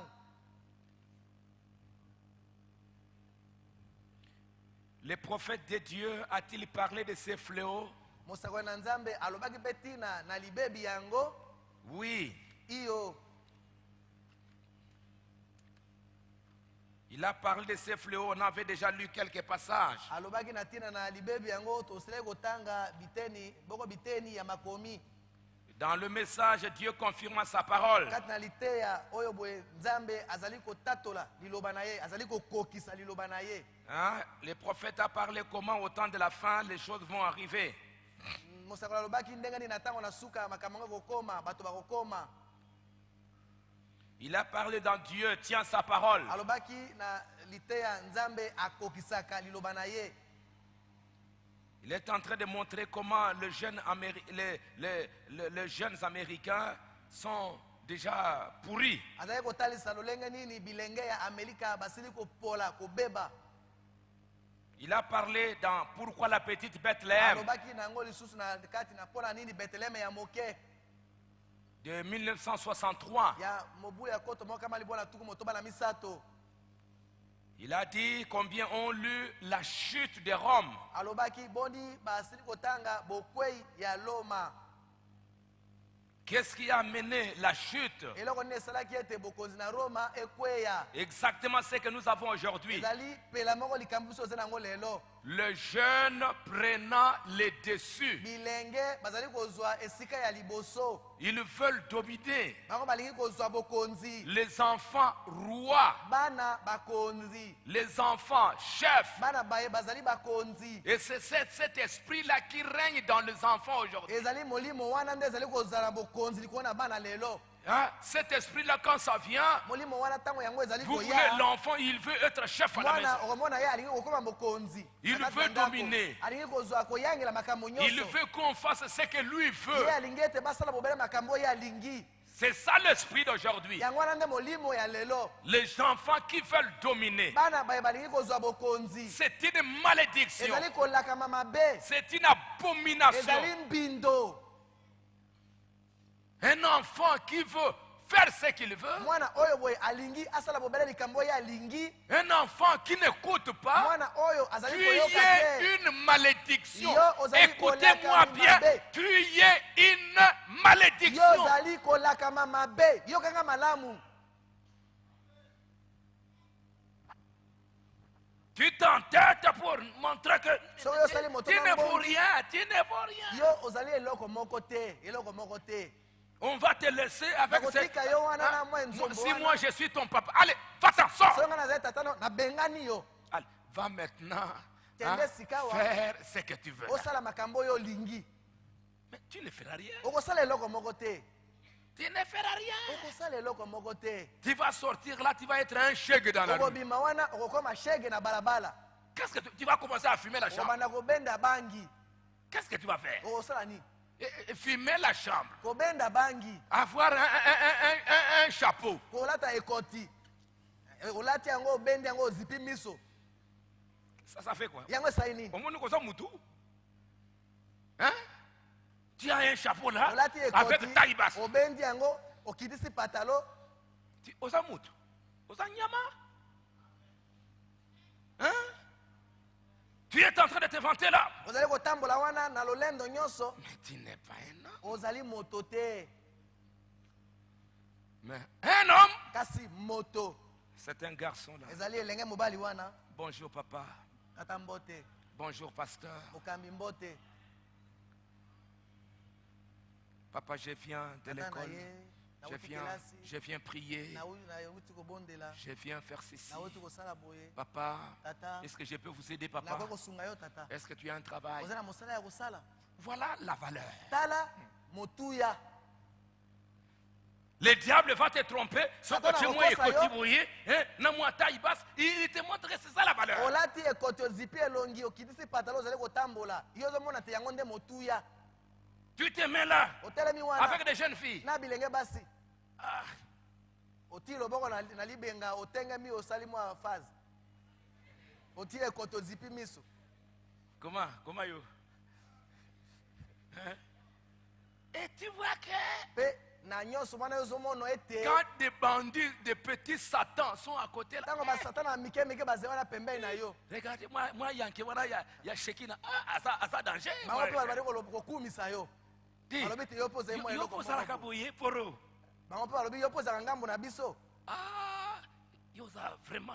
Le prophète de Dieu a-t-il parlé de ces fléaux?
Mosakoli na nzambe alobaki mpe ntina na libebi yango.
Oui.
Iyo
Il a parlé de ces fléaux, on avait déjà lu quelques passages.
alobaki na ntina na libebi yango tosilaki kotanga biteni boko biteni ya makomi.
Dans le message, Dieu confirma sa parole.
Kati na liteya oyo boye nzambe azali kotatola liloba na ye, azali kokokisa liloba na ye.
Hein? Le prophète a parlé comment au temps de la fin les choses vont arriver.
Mosakoli alobaki ndenge nini na ntango na suka makambo yango kokoma, bato bakokoma.
Il a parlé dans Dieu, tient sa parole.
Alobaki na liteya nzambe akokisaka liloba na ye.
Il est en train de montrer comment les jeunes Américains sont déjà pourris.
Azali kotalisa lolenge nini bilenge ya Amerika basili kopola kobeba.
Il a parlé dans Pourquoi la petite Bethléem
Alobaki nango lisusu na kati na pona nini Bethlehem ya moke.
de 1963.
Ya mobu ya koto moka mali bona tuku motoba na misato.
Il a dit combien ont lu la chute de Rome.
Alobaki boni basili kotanga bokwei ya Loma.
Qu'est-ce qui a mené la chute?
Eloko ne salaki ete bokonzi na Roma ekweya.
Exactement ce que nous avons aujourd'hui.
Ezali pela moko likambo biso zenango lelo.
Le jeune prenant les dessus.
Bilenge bazali kozwa esika ya liboso.
Ils veulent dominer.
Bango balingi kozwa bokonzi.
Les enfants rois.
Bana bakonzi.
Les enfants chefs.
Bana baye bazali bakonzi.
Et c'est cet esprit-là qui règne dans les enfants aujourd'hui.
Ezali molimo wana nde ezali kozala bokonzi likona bana lelo.
Hein? Cet esprit-là, quand ça vient,
Molimo wana tango yango ezali
vous voulez
koya.
l'enfant, il veut être chef à la maison.
Mwana okomona ye alingi kokoma bokonzi.
Il
Na kati
veut
na ndako.
dominer.
Alingi kozwa koyangela makambo
Il
nyonso.
veut qu'on fasse ce que lui
Ye
veut.
alingi ete basala bobele makambo ye alingi.
C'est ça l'esprit d'aujourd'hui.
Yango wana nde molimo ya lelo.
Les enfants qui veulent dominer,
Bana baye balingi kozwa bokonzi.
c'est une malédiction.
Ezali kolakama mabe.
C'est une abomination.
Ezali mbindo.
Un enfant qui veut faire ce qu'il veut.
Mwana oyo boye alingi asala bobele likambo ye alingi.
Un enfant qui n'écoute pas.
Mwana oyo azali
Tu
koyoka
y es
te.
une malédiction.
Yo ozali
Écoutez-moi
kolaka
bien.
mabe.
Tu y es une
Yo
malédiction.
ozali kolakama mabe. Yo kanga malamu.
Tu t'entêtes pour montrer que
So yo sali moto
tu ne
mambo.
vaux rien. Tu ne vaux rien.
Yo ozali eloko moko te. Eloko moko te.
On va te laisser avec
Nakotika yo wana na mwa nzombo
Si
wana.
moi je suis ton papa, allez, va-t'en, sors.
So nga nazali tata no nabengani yo.
Allez, va maintenant
Tende sikawa.
faire ce que tu veux.
Osala makambo yo lingi.
Mais tu ne feras rien.
Okosala eloko moko te.
Tu ne feras rien.
Okosala eloko moko te.
Tu vas sortir là, tu vas être un chèque dans la rue.
Okobima wana okokoma shege na balabala.
Qu'est-ce que tu vas commencer à fumer la chambre?
Okobanda kobenda bangi.
Qu'est-ce que tu vas faire?
Okosala ni.
Fumer la chambre.
Kobenda bangi.
Avoir un chapeau.
Kolata ekoti. Olati yango obende yango ozipi miso.
Ça fait quoi?
Yango saini.
Au moins, nous sommes moutou. Hein? Tu as un chapeau là,
Olati
avec
ekoti.
taille basse.
Obendi yango okitisi patalo.
Osa moutou. Osa nyama. Hein? Tu es en train de te vanter là.
Ozali kotambola wana na lolendo nyonso.
Mais tu n'es pas un homme.
Ozali moto te.
Mais un homme,
Kasi moto.
c'est un garçon là.
Ezali elenge mobali wana.
Bonjour papa.
Tata mbote.
Bonjour pasteur.
Mokambi mbote.
Papa, je viens de
Tata na
l'école.
ye. Na
Je viens prier.
Na uti kobondela.
Je viens faire ceci.
Na uti kosala boye.
Papa,
Tata.
est-ce que je peux vous aider,
Na
papa?
ko kosunga yo tata.
Est-ce que tu as un travail?
Ozana mosala ya kosala.
Voilà la valeur.
Tala motuya.
Le diable va te tromper. Sauf que
Satan
tu
a
moi
rekosa yo.
écoute, vous voyez, na moi taille basse, il te montre que c'est ça la valeur.
Olati ekoti ozipi elongi okitisi patalo ozali kotambola. Yo ozomona te yango nde motuya.
Tu te mets là
Otelemi wana.
avec des jeunes filles.
Na bilenge basi.
Ah,
Oti loboko na libenga otengemi osali mwa phase. Oti ekoti ozipi miso.
comment yo? Hein? Et tu vois que
Pe na nyonso wana yo ozomona ete.
quand des bandits, des petits satans sont à côté là,
Tango basatana mike mike baze wana pembeni na yo.
regardez, moi yanke wana ya shekina. Ah, ça danger.
Bango pe bali kokumisa yo.
Dis,
Balobi te yo pose mo
yo
eloko.
posala kaboye poro.
Bango pe balobi yo pose ngambo na biso.
Ah, yo ça vraiment.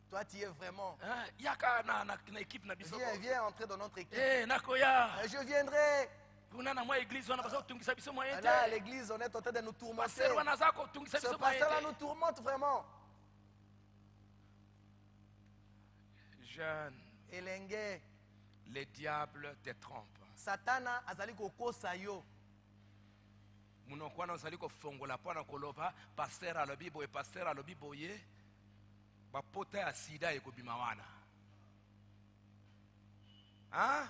Toi tu es vraiment.
Hein, yaka na équipe na biso.
Viens entrer dans notre équipe.
Eh, nakoya.
Je viendrai.
Kuna na moi église wana bazo tungisa biso moyen
Là, à
te.
l'église, on est en train de nous tourmenter.
Pasteur wana zako tungisa
Ce
biso moyen
pasteur-là nous
te.
tourmente vraiment.
Jeune,
Elenge,
le diable te trompe.
Satana azali kokosa yo.
Munoko wana ozali kofongola mpona koloba pasteur alobi boye, pasteur alobi boye. bapota ya sida ekobima wana. Hein?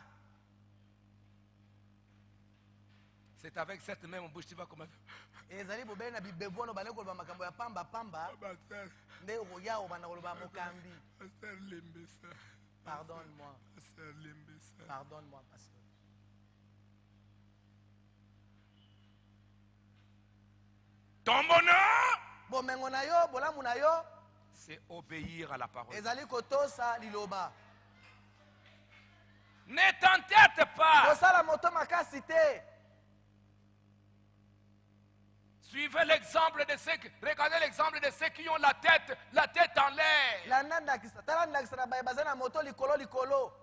C'est avec cette même bouche tu vas commencer.
ezali bobele na bibebu wana bane koloba makambo ya pamba pamba nde okoya obanda koloba mokambi. Pardonne-moi. Pardonne-moi, pasteur.
Ton bonheur,
bomengo na yo bolamu na yo
c'est obéir à la parole.
ezali kotosa liloba.
Ne t'entête pas.
kosala moto makasi te.
Suivez l'exemple de ceux qui, regardez l'exemple de ceux qui ont la tête en l'air.
landa ndakisa tala ndakisa na baye baza na moto likolo likolo.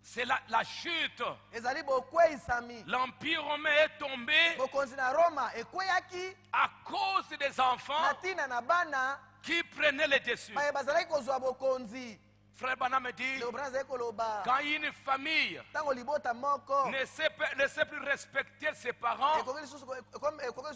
C'est la chute.
ezali bokweisami.
L'Empire romain est tombé
bokonzi na Roma ekweyaki
à cause des enfants
na tina na bana
qui prenaient le dessus.
baye bazalaki kozwa bokonzi.
Frère Branham me dit,
Leobran azali koloba
quand une famille
ntango libota moko
ne sait plus respecter ses parents,
ekoki lisusu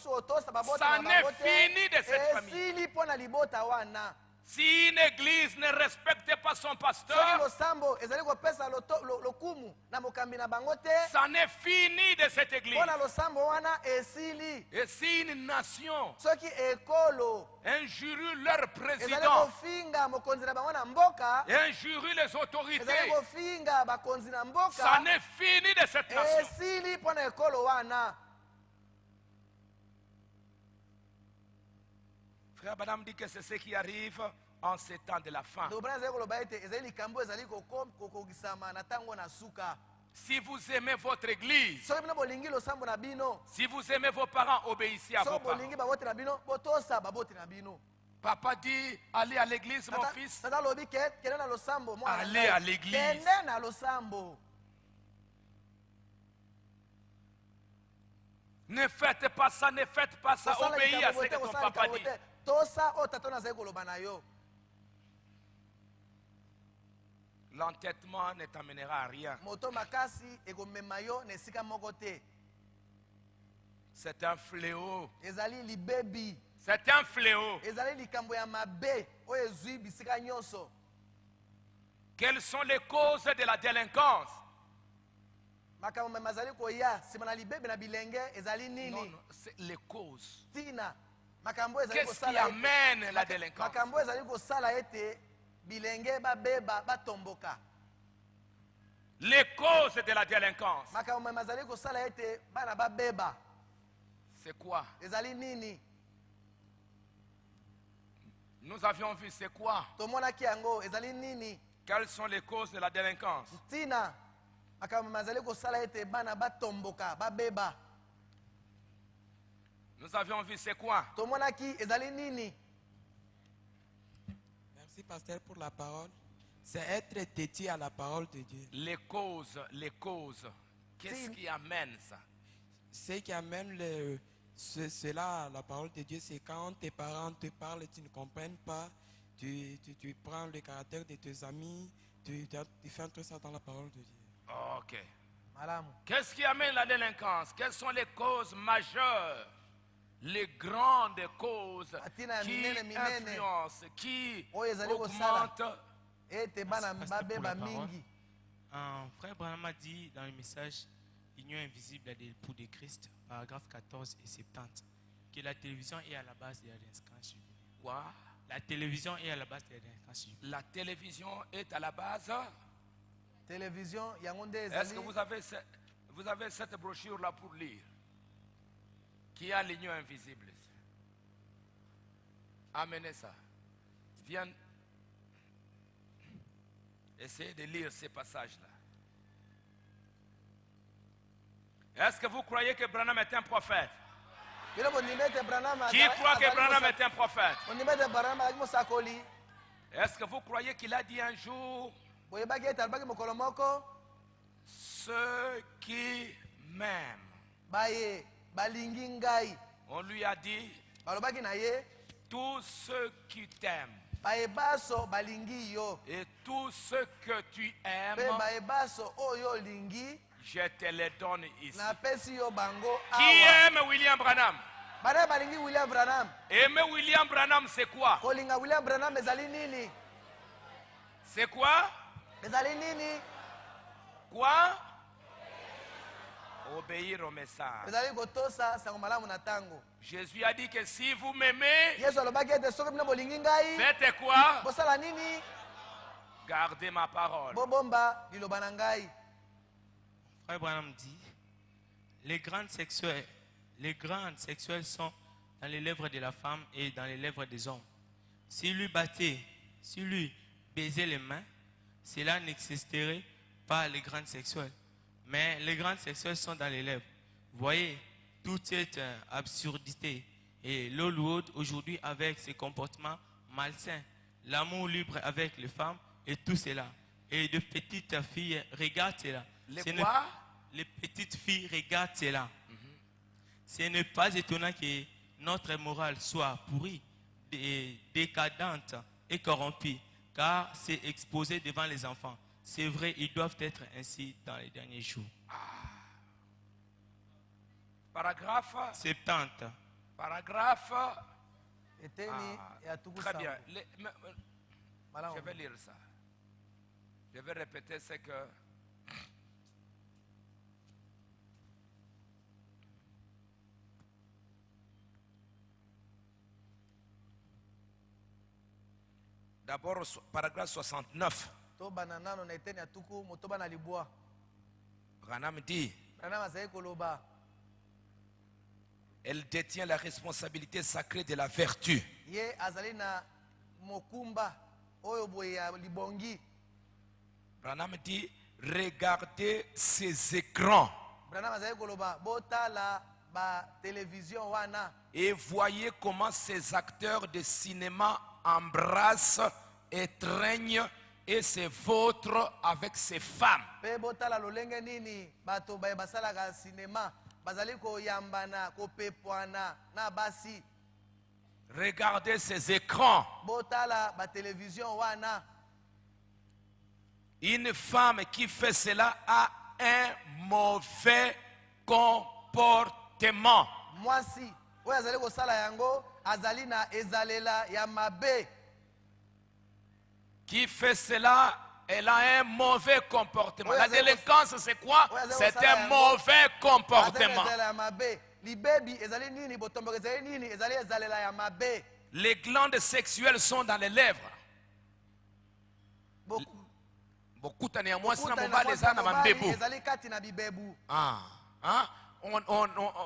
kotosa babota
ça
na
n'est
bango te,
fini de cette famille.
esili mpo na libota wana.
Si une église ne respecte pas son
soki
pasteur,
losambo ezali kopesa lokumu na mokambi na bango te,
ça n'est fini de cette église.
mpo na losambo wana esili.
Et si une nation
soki ekolo
injurie leur
ezali
président,
kofinga mokonzi na bango na mboka,
injurie les
ezali
autorités,
kofinga bakonzi na
ça
mboka,
n'est fini de cette nation.
esili mpo na ekolo wana.
Frère Branham dit que c'est ce qui arrive en ces temps de la fin.
Leobran azali koloba ete ezali likambo ezali kokokisama na ntango na suka.
Si vous aimez votre église,
soki bino bolingi losambo na bino,
si vous aimez vos parents, obéissez à vos
soki
parents.
bolingi babote na bino, botosa babote na bino.
Papa dit, allez à l'église, mon fils.
tata lobi kende na losambo mwana na
Allez
ngai.
à l'église.
Kende na losambo.
Ne faites pas ça, ne faites pas ça.
Kosala
Obéis à
likambo
ce
te,
que ton
kosala
papa
likambo
dit.
te. Tosa o tata nazali koloba na yo.
L'entêtement ne t'amènera à rien.
Moto makasi ekomema yo na esika moko te.
C'est un fléau.
Ezali libebi.
C'est un fléau.
Ezali likambo ya mabe oyo ezwi bisika nyonso.
Quelles sont les causes de la délinquance?
Makambo mema ezali koya nsima na libebi na bilenge ezali
Non,
nini?
non, c'est les causes.
Tina makambo ezali
Qu'est-ce qui
kosala
amène la délinquance?
makambo ezali kosala ete bilenge babeba batomboka.
Les causes de la délinquance,
Makambo mema ezali kosala ete bana babeba
c'est quoi?
ezali nini?
Nous avions vu c'est quoi?
Tomonaki yango ezali nini?
Quelles sont les causes de la délinquance?
Tina makambo mema ezali kosala ete bana batomboka babeba.
Nous avions vu c'est quoi?
Tomonaki ezali nini?
Merci, pasteur, pour la parole. C'est être dédié à la parole de Dieu.
Les causes, les causes. Qu'est-ce
Si.
qui amène ça?
Ce qui amène cela à la parole de Dieu, c'est quand tes parents te parlent et tu ne comprends pas, tu prends le caractère de tes amis, tu fais entrer ça dans la parole de Dieu.
Ok.
Malamu.
Qu'est-ce qui amène la délinquance? Quelles sont les causes majeures? Les grandes causes
Atina
qui
minene.
influencent, qui
Oyo ezali kosala.
augmentent.
Ete bana
Pasteur, pour
babeba
la parole.
mingi.
Frère Branham a dit dans le message Union invisible de l'époux de Christ, paragraphe 14 et 70, que la télévision est à la base de la délinquance juvénile.
Quoi?
La télévision est à la base de la délinquance juvénile.
La télévision est à la base.
Télévision yango nde
Est-ce
ezali.
que vous avez cette brochure-là pour lire? Qui a l'union invisible? Amenez ça. Viens. Essayez de lire ces passages-là. Est-ce que vous croyez que Branham est un prophète?
Bino bondima ete Branham
Qui croit que Branham est un prophète?
bondima ete Branham azali mosakoli.
Est-ce que vous croyez qu'il a dit un jour,
boyebaki ete alobaki mokolo moko
ceux qui m'aiment?
baye balingi ngai.
On lui a dit,
Balobaki na ye
tous ceux qui t'aiment
baye baso balingi yo.
et tous ceux que tu aimes,
Pe baye baso oyo olingi
je te les donne ici.
napesi yo bango
Qui
awa.
aime William Branham?
Bana balingi William Branham.
Aimer William Branham, c'est quoi?
Kolinga William Branham ezali nini?
C'est quoi?
Ezali nini?
Quoi? Obéir au message.
Ezali kotosa sango malamu na tango.
Jésus a dit que si vous m'aimez,
Yesu alobaki ete soki bino bolingi ngai,
faites quoi?
bosala nini?
Gardez ma parole.
Bobomba liloba na ngai.
Frère Branham dit, les grandes sexuelles sont dans les lèvres de la femme et dans les lèvres des hommes. S'il lui baisait les mains, cela n'existerait pas les grandes sexuelles. Mais les grandes sexuelles sont dans les lèvres. Voyez, toute cette absurdité. Et l'Hollywood aujourd'hui avec ses comportements malsains, l'amour libre avec les femmes et tout cela. Et de petites filles regardent cela. Les petites filles regardent cela. Ce n'est pas étonnant que notre morale soit pourrie, décadente et corrompue, car c'est exposé devant les enfants. C'est vrai, ils doivent être ainsi dans les derniers jours.
Paragraphe
70.
Paragraphe.
Eteni ya tuku
Très bien.
sango.
Je vais lire ça. Je vais répéter ce que. D'abord, paragraphe 69.
To bananano na eteni ya tuku motoba na libwa.
Branham dit,
Branham azali koloba.
elle détient la responsabilité sacrée de la vertu.
Ye azali na mokumba oyo boye ya libongi.
Branham dit, regardez ces écrans
Branham azali koloba botala ba télévision wana.
et voyez comment ces acteurs de cinéma embrassent, étreignent et se vautrent avec ces femmes.
Pe botala lolenge nini bato baye basalaka cinéma bazali koyambana kopepwana na basi.
Regardez ces écrans.
Botala ba télévision wana.
Une femme qui fait cela a un mauvais comportement.
Mwasi oyo azali kosala yango azali na ezalela ya mabe.
Qui fait cela, elle a un mauvais comportement. La délinquance, c'est quoi? C'est un mauvais comportement.
Azali ya mabe. Libebi ezali nini botomboka ezali nini ezali ezalela ya mabe.
Les glandes sexuelles sont dans les lèvres. Bokutani ya mwasi na mobali eza na mambebu.
Ezali kati na bibebu.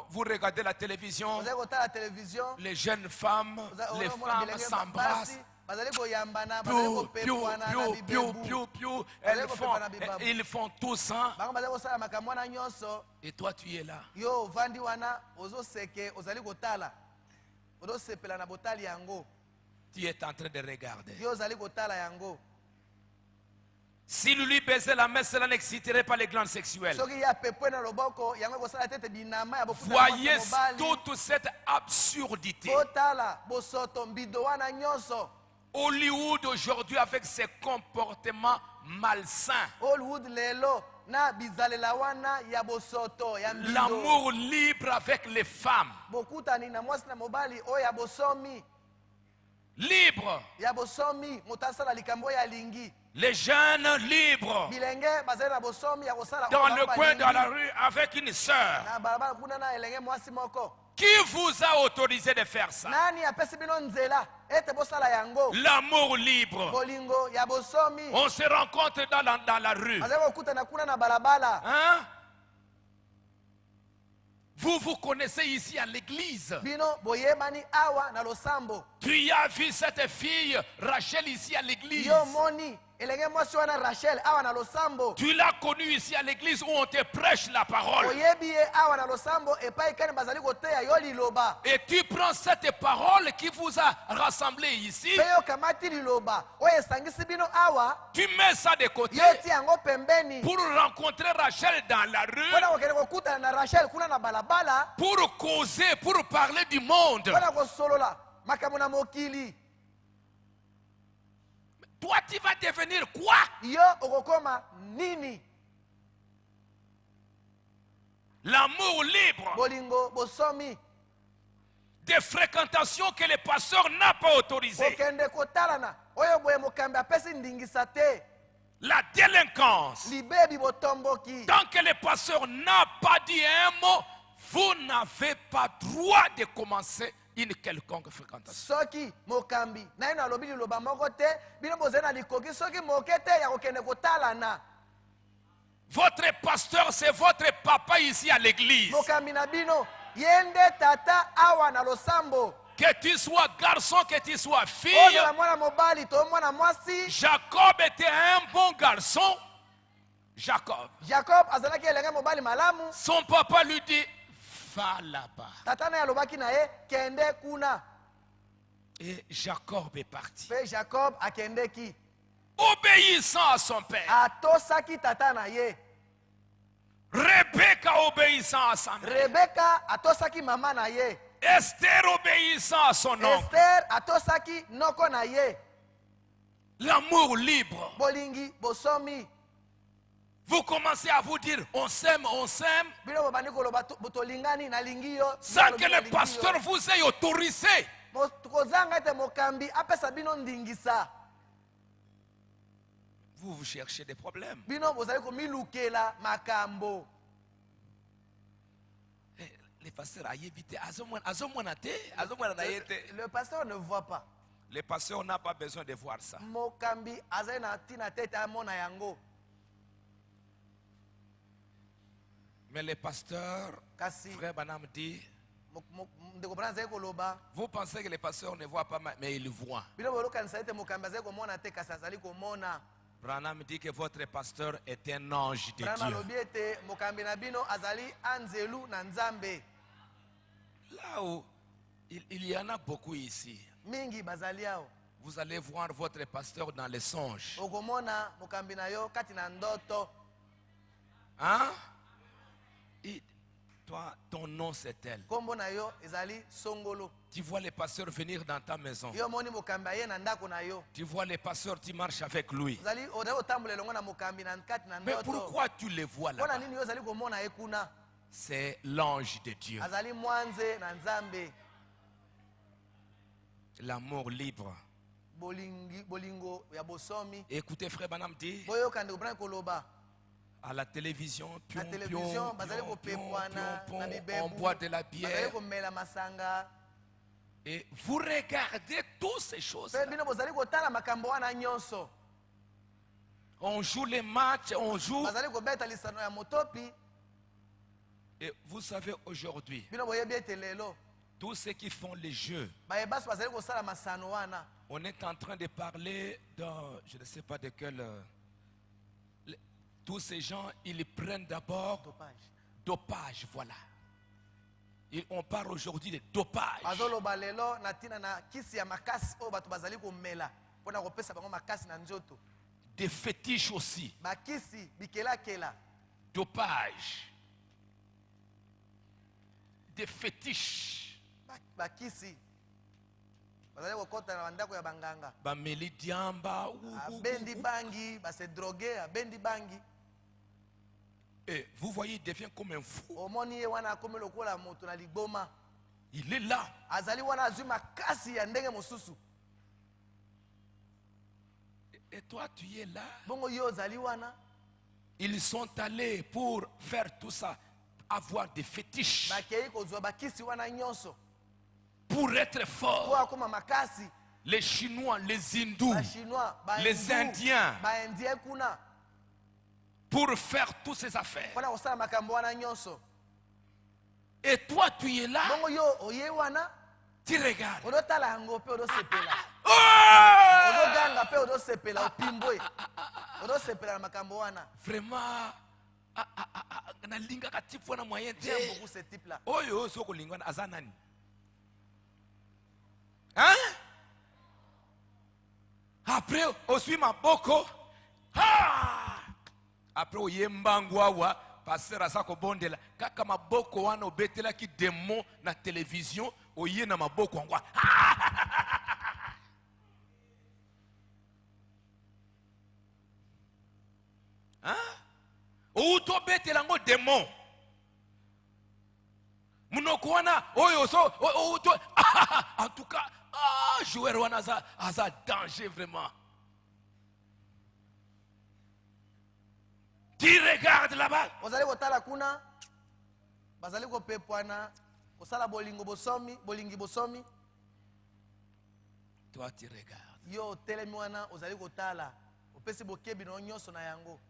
Vous regardez la télévision,
Vous avez regardé la télévision.
les jeunes femmes, les femmes s'embrassent. Piou, piou, piou, piou, piou, piou. Ils font tout ça. Et toi, tu es là.
Yo vandi wana ozo seke ozali kotala. Ozo sepela na botali yango.
Tu es en train de regarder.
Yo ozali kotala yango.
Si lui baisait la main, cela n'exciterait pas les glandes sexuelles.
Soki ya pepwe na loboko yango kosala tete binama ya bofuta.
Voyez toute cette absurdité.
Kotala bosoto mbido wana nyonso.
Hollywood aujourd'hui avec ses comportements malsains.
Hollywood lelo na bizalela wana ya bosoto ya mbido.
L'amour libre avec les femmes.
Bokutani na mwasi na mobali o ya bosomi.
Libre.
Ya bosomi mutasala likambo ya lingi.
Les jeunes libres.
Bilenge bazali na bosomi ya kosala
Dans le coin de la rue avec une sœur.
na barabara kuna na elenge mwasi moko.
Qui vous a autorisé de faire ça?
Nani apesi bino nzela ete bosala yango?
L'amour libre.
Bolingo ya bosomi.
On se rencontre dans la rue.
Bazali kokutana kuna na balabala.
Hein? Vous vous connaissez ici à l'église.
Bino boyebani awa na losambo.
Tu as vu cette fille Rachel ici à l'église.
Yo moni elenge mwasi wana Rachel awa na losambo.
Tu l'as connue ici à l'église où on te prêche la parole.
Oyebi ye awa na losambo epai kani bazali koteya yo liloba.
Et tu prends cette parole qui vous a rassemblé ici.
Pe yo kamati liloba oyo esangisi bino awa.
Tu mets ça de côté
Yo ti yango pembeni.
pour rencontrer Rachel dans la rue.
Wana kokende kokutana na Rachel kuna na balabala.
Pour causer, pour parler du monde.
Wana kosolola makambo na mokili.
Toi, tu vas devenir quoi?
Yo okokoma nini?
L'amour libre.
Bolingo bosomi.
des fréquentations que le pasteur n'a pas autorisées.
kokende kotalana oyo boye mokambi apesi ndingisa te
La délinquance.
libebi botomboki
Tant que le pasteur n'a pas dit un mot, vous n'avez pas droit de commencer une quelconque fréquentation.
soki mokambi na ye nalobi liloba moko te bino bozali na likoki soki moke te ya kokende kotalana
Votre pasteur, c'est votre papa ici à l'église.
mokambi na bino ye nde tata awa na losambo
Que tu sois garçon, que tu sois fille.
ozala mwana mobali to mwana mwasi
Jacob était un bon garçon. Jacob.
jacob azalaki elenge mobali malamu
Son papa lui dit, va là-bas.
tata na ye alobaki na ye kende kuna
Et Jacob est parti.
mpe jacob akendeki
Obéissant à son père.
atosaki tata na ye
Rebecca obéissant à sa mère.
rebeka atosaki mama na ye
Esther obéissant à son oncle.
ester atosaki noko na ye
L'amour libre.
bolingi bosomi
Vous commencez à vous dire, on s'aime, on s'aime,
bino bobandi koloba tolingani nalingi yo
sans que
nalobi
le
nalingi yo.
pasteur vous ait autorisé.
kozanga ete mokambi apesa bino ndingisa
Vous cherchez des problèmes.
bino bozali komilukela makambo
Les pasteurs a évité.
le pasteur ne voit pas
Le pasteur n'a pas besoin de voir ça.
mokambi azali na ntina te ete amona yango
Mais le pasteur,
kasi
frère Banam dit,
ndeko bana azali koloba
vous pensez que le pasteur ne voit pas, mais il voit.
bino bolokanisa ete mokambi azali komona te kasi azali komona
Branham dit que votre pasteur est un ange de
Branham
Dieu.
alobi ete mokambi na bino azali anzelu na nzambe
Là où il y en a beaucoup ici.
mingi bazali awo
Vous allez voir votre pasteur dans les songes.
okomona mokambi na yo kati na ndoto
Hein? Et toi, ton nom c'est tel.
nkombo na yo ezali songolo
Tu vois le pasteur venir dans ta maison.
yo moni mokambi aye na ndako na yo
Tu vois le pasteur, tu marches avec lui.
ozali kotambola elongo na mokambi na kati na
Mais
ndoto
pourquoi tu le vois
mpona
là-bas?
nini yo ozali komona ye kuna
C'est l'ange de Dieu.
azali mwanze na nzambe
L'amour libre.
bolingo ya bosomi
Écoutez, frère Banam dit,
boyoka ndeko brana koloba
à la télévision,
na
pion,
télévision
pion,
bazali
pion,
kopepwana
pion,
na
pion,
bibebu
on boit de la
bazali
bière.
komela masanga
Et vous regardez toutes ces choses.
mpe bino bozali kotala makambo wana nyonso
On joue les matchs, on joue.
bazali kobeta lisano ya motopi
Et vous savez, aujourd'hui,
bino boyebi ete lelo
tous ceux qui font les jeux,
bayebaso bazali kosala masano wana
on est en train de parler dans, je ne sais pas de quel... tous ces gens, ils prennent d'abord
dopage
dopage, voilà. On parle aujourd'hui de dopage.
bazoloba lelo na ntina na kisi ya makasi oyo bato bazali komela mpona kopesa bango makasi na nzoto
Des fétiches aussi.
bakisi bikelakela
Dopage. Des fétiches.
bakisi bazali kokɔta na bandako ya banganga
Bameli diamba.
abendi bangi base droge abendi bangi
Et vous voyez, il devient comme un fou.
omoni ye wana akomi lokola moto na liboma
Il est là.
azali wana azwi makasi ya ndenge mosusu
Et toi, tu es là.
bongo yo ozali wana
Ils sont allés pour faire tout ça, avoir des fétiches,
bakei kozwa bakisi wana nyonso
pour être
po
forts.
akoma makasi
Les Chinois, les Hindous,
bachinois
les Indiens,
baindien kuna
pour faire toutes ces affaires.
mpona kosala makambo wana nyonso
Et toi, tu es là,
bongo yo oye wana
tu regardes.
odotala yango mpe odosepela
Oh!
odoganga mpe odosepela opimbwe odosepela na makambo wana
Vraiment, nalingaka type wana moyen te.
j'aime beaucoup ce type là
Oyo so kolingana aza nani? Hein? Après, osui maboko. Ha! Après oye mbangu awa, pasteur asa kobondela. Kaka maboko wana obetelaki démon na télévision, oye na maboko angwa. Hein? Outo betela ngo démon. Munoko wana oyo so outo En tout cas, joueur wana aza danger vraiment. Tu regardes là-bas.
ozali kotala kuna bazali kopepwana kosala bolingi bosomi
Toi, tu regardes.
yo otelemi wana ozali kotala opesi bokebi na nyonso na yango.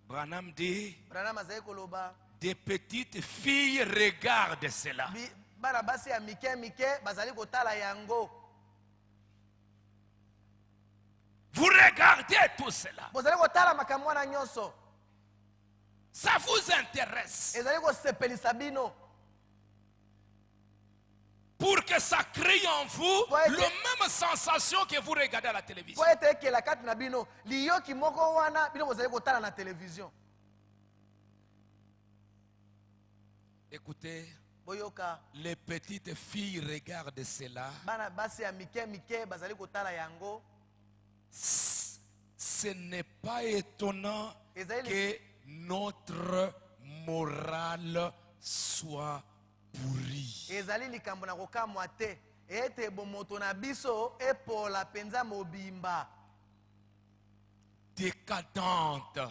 Branham dit,
Branham azali koloba
des petites filles regardent cela.
bana basi ya mike bazali kotala yango.
Vous regardez tout cela.
bozali kotala makambo wana nyonso
Ça vous intéresse.
ezali kosepelisa bino
Pour que ça crée en vous
Ouais,
la même sensation que vous regardez à la télévision.
po ete ekela kati na bino liyoki moko wana bino bozali kotala na television.
Écoutez,
boyoka
les petites filles regardent cela.
bana basi ya mike bazali kotala yango.
Ce n'est pas étonnant
Ezali-
que notre morale soit pourrie.
ezali likambo na kokamwa te ete bomoto na biso epola penza mobimba
Décadente,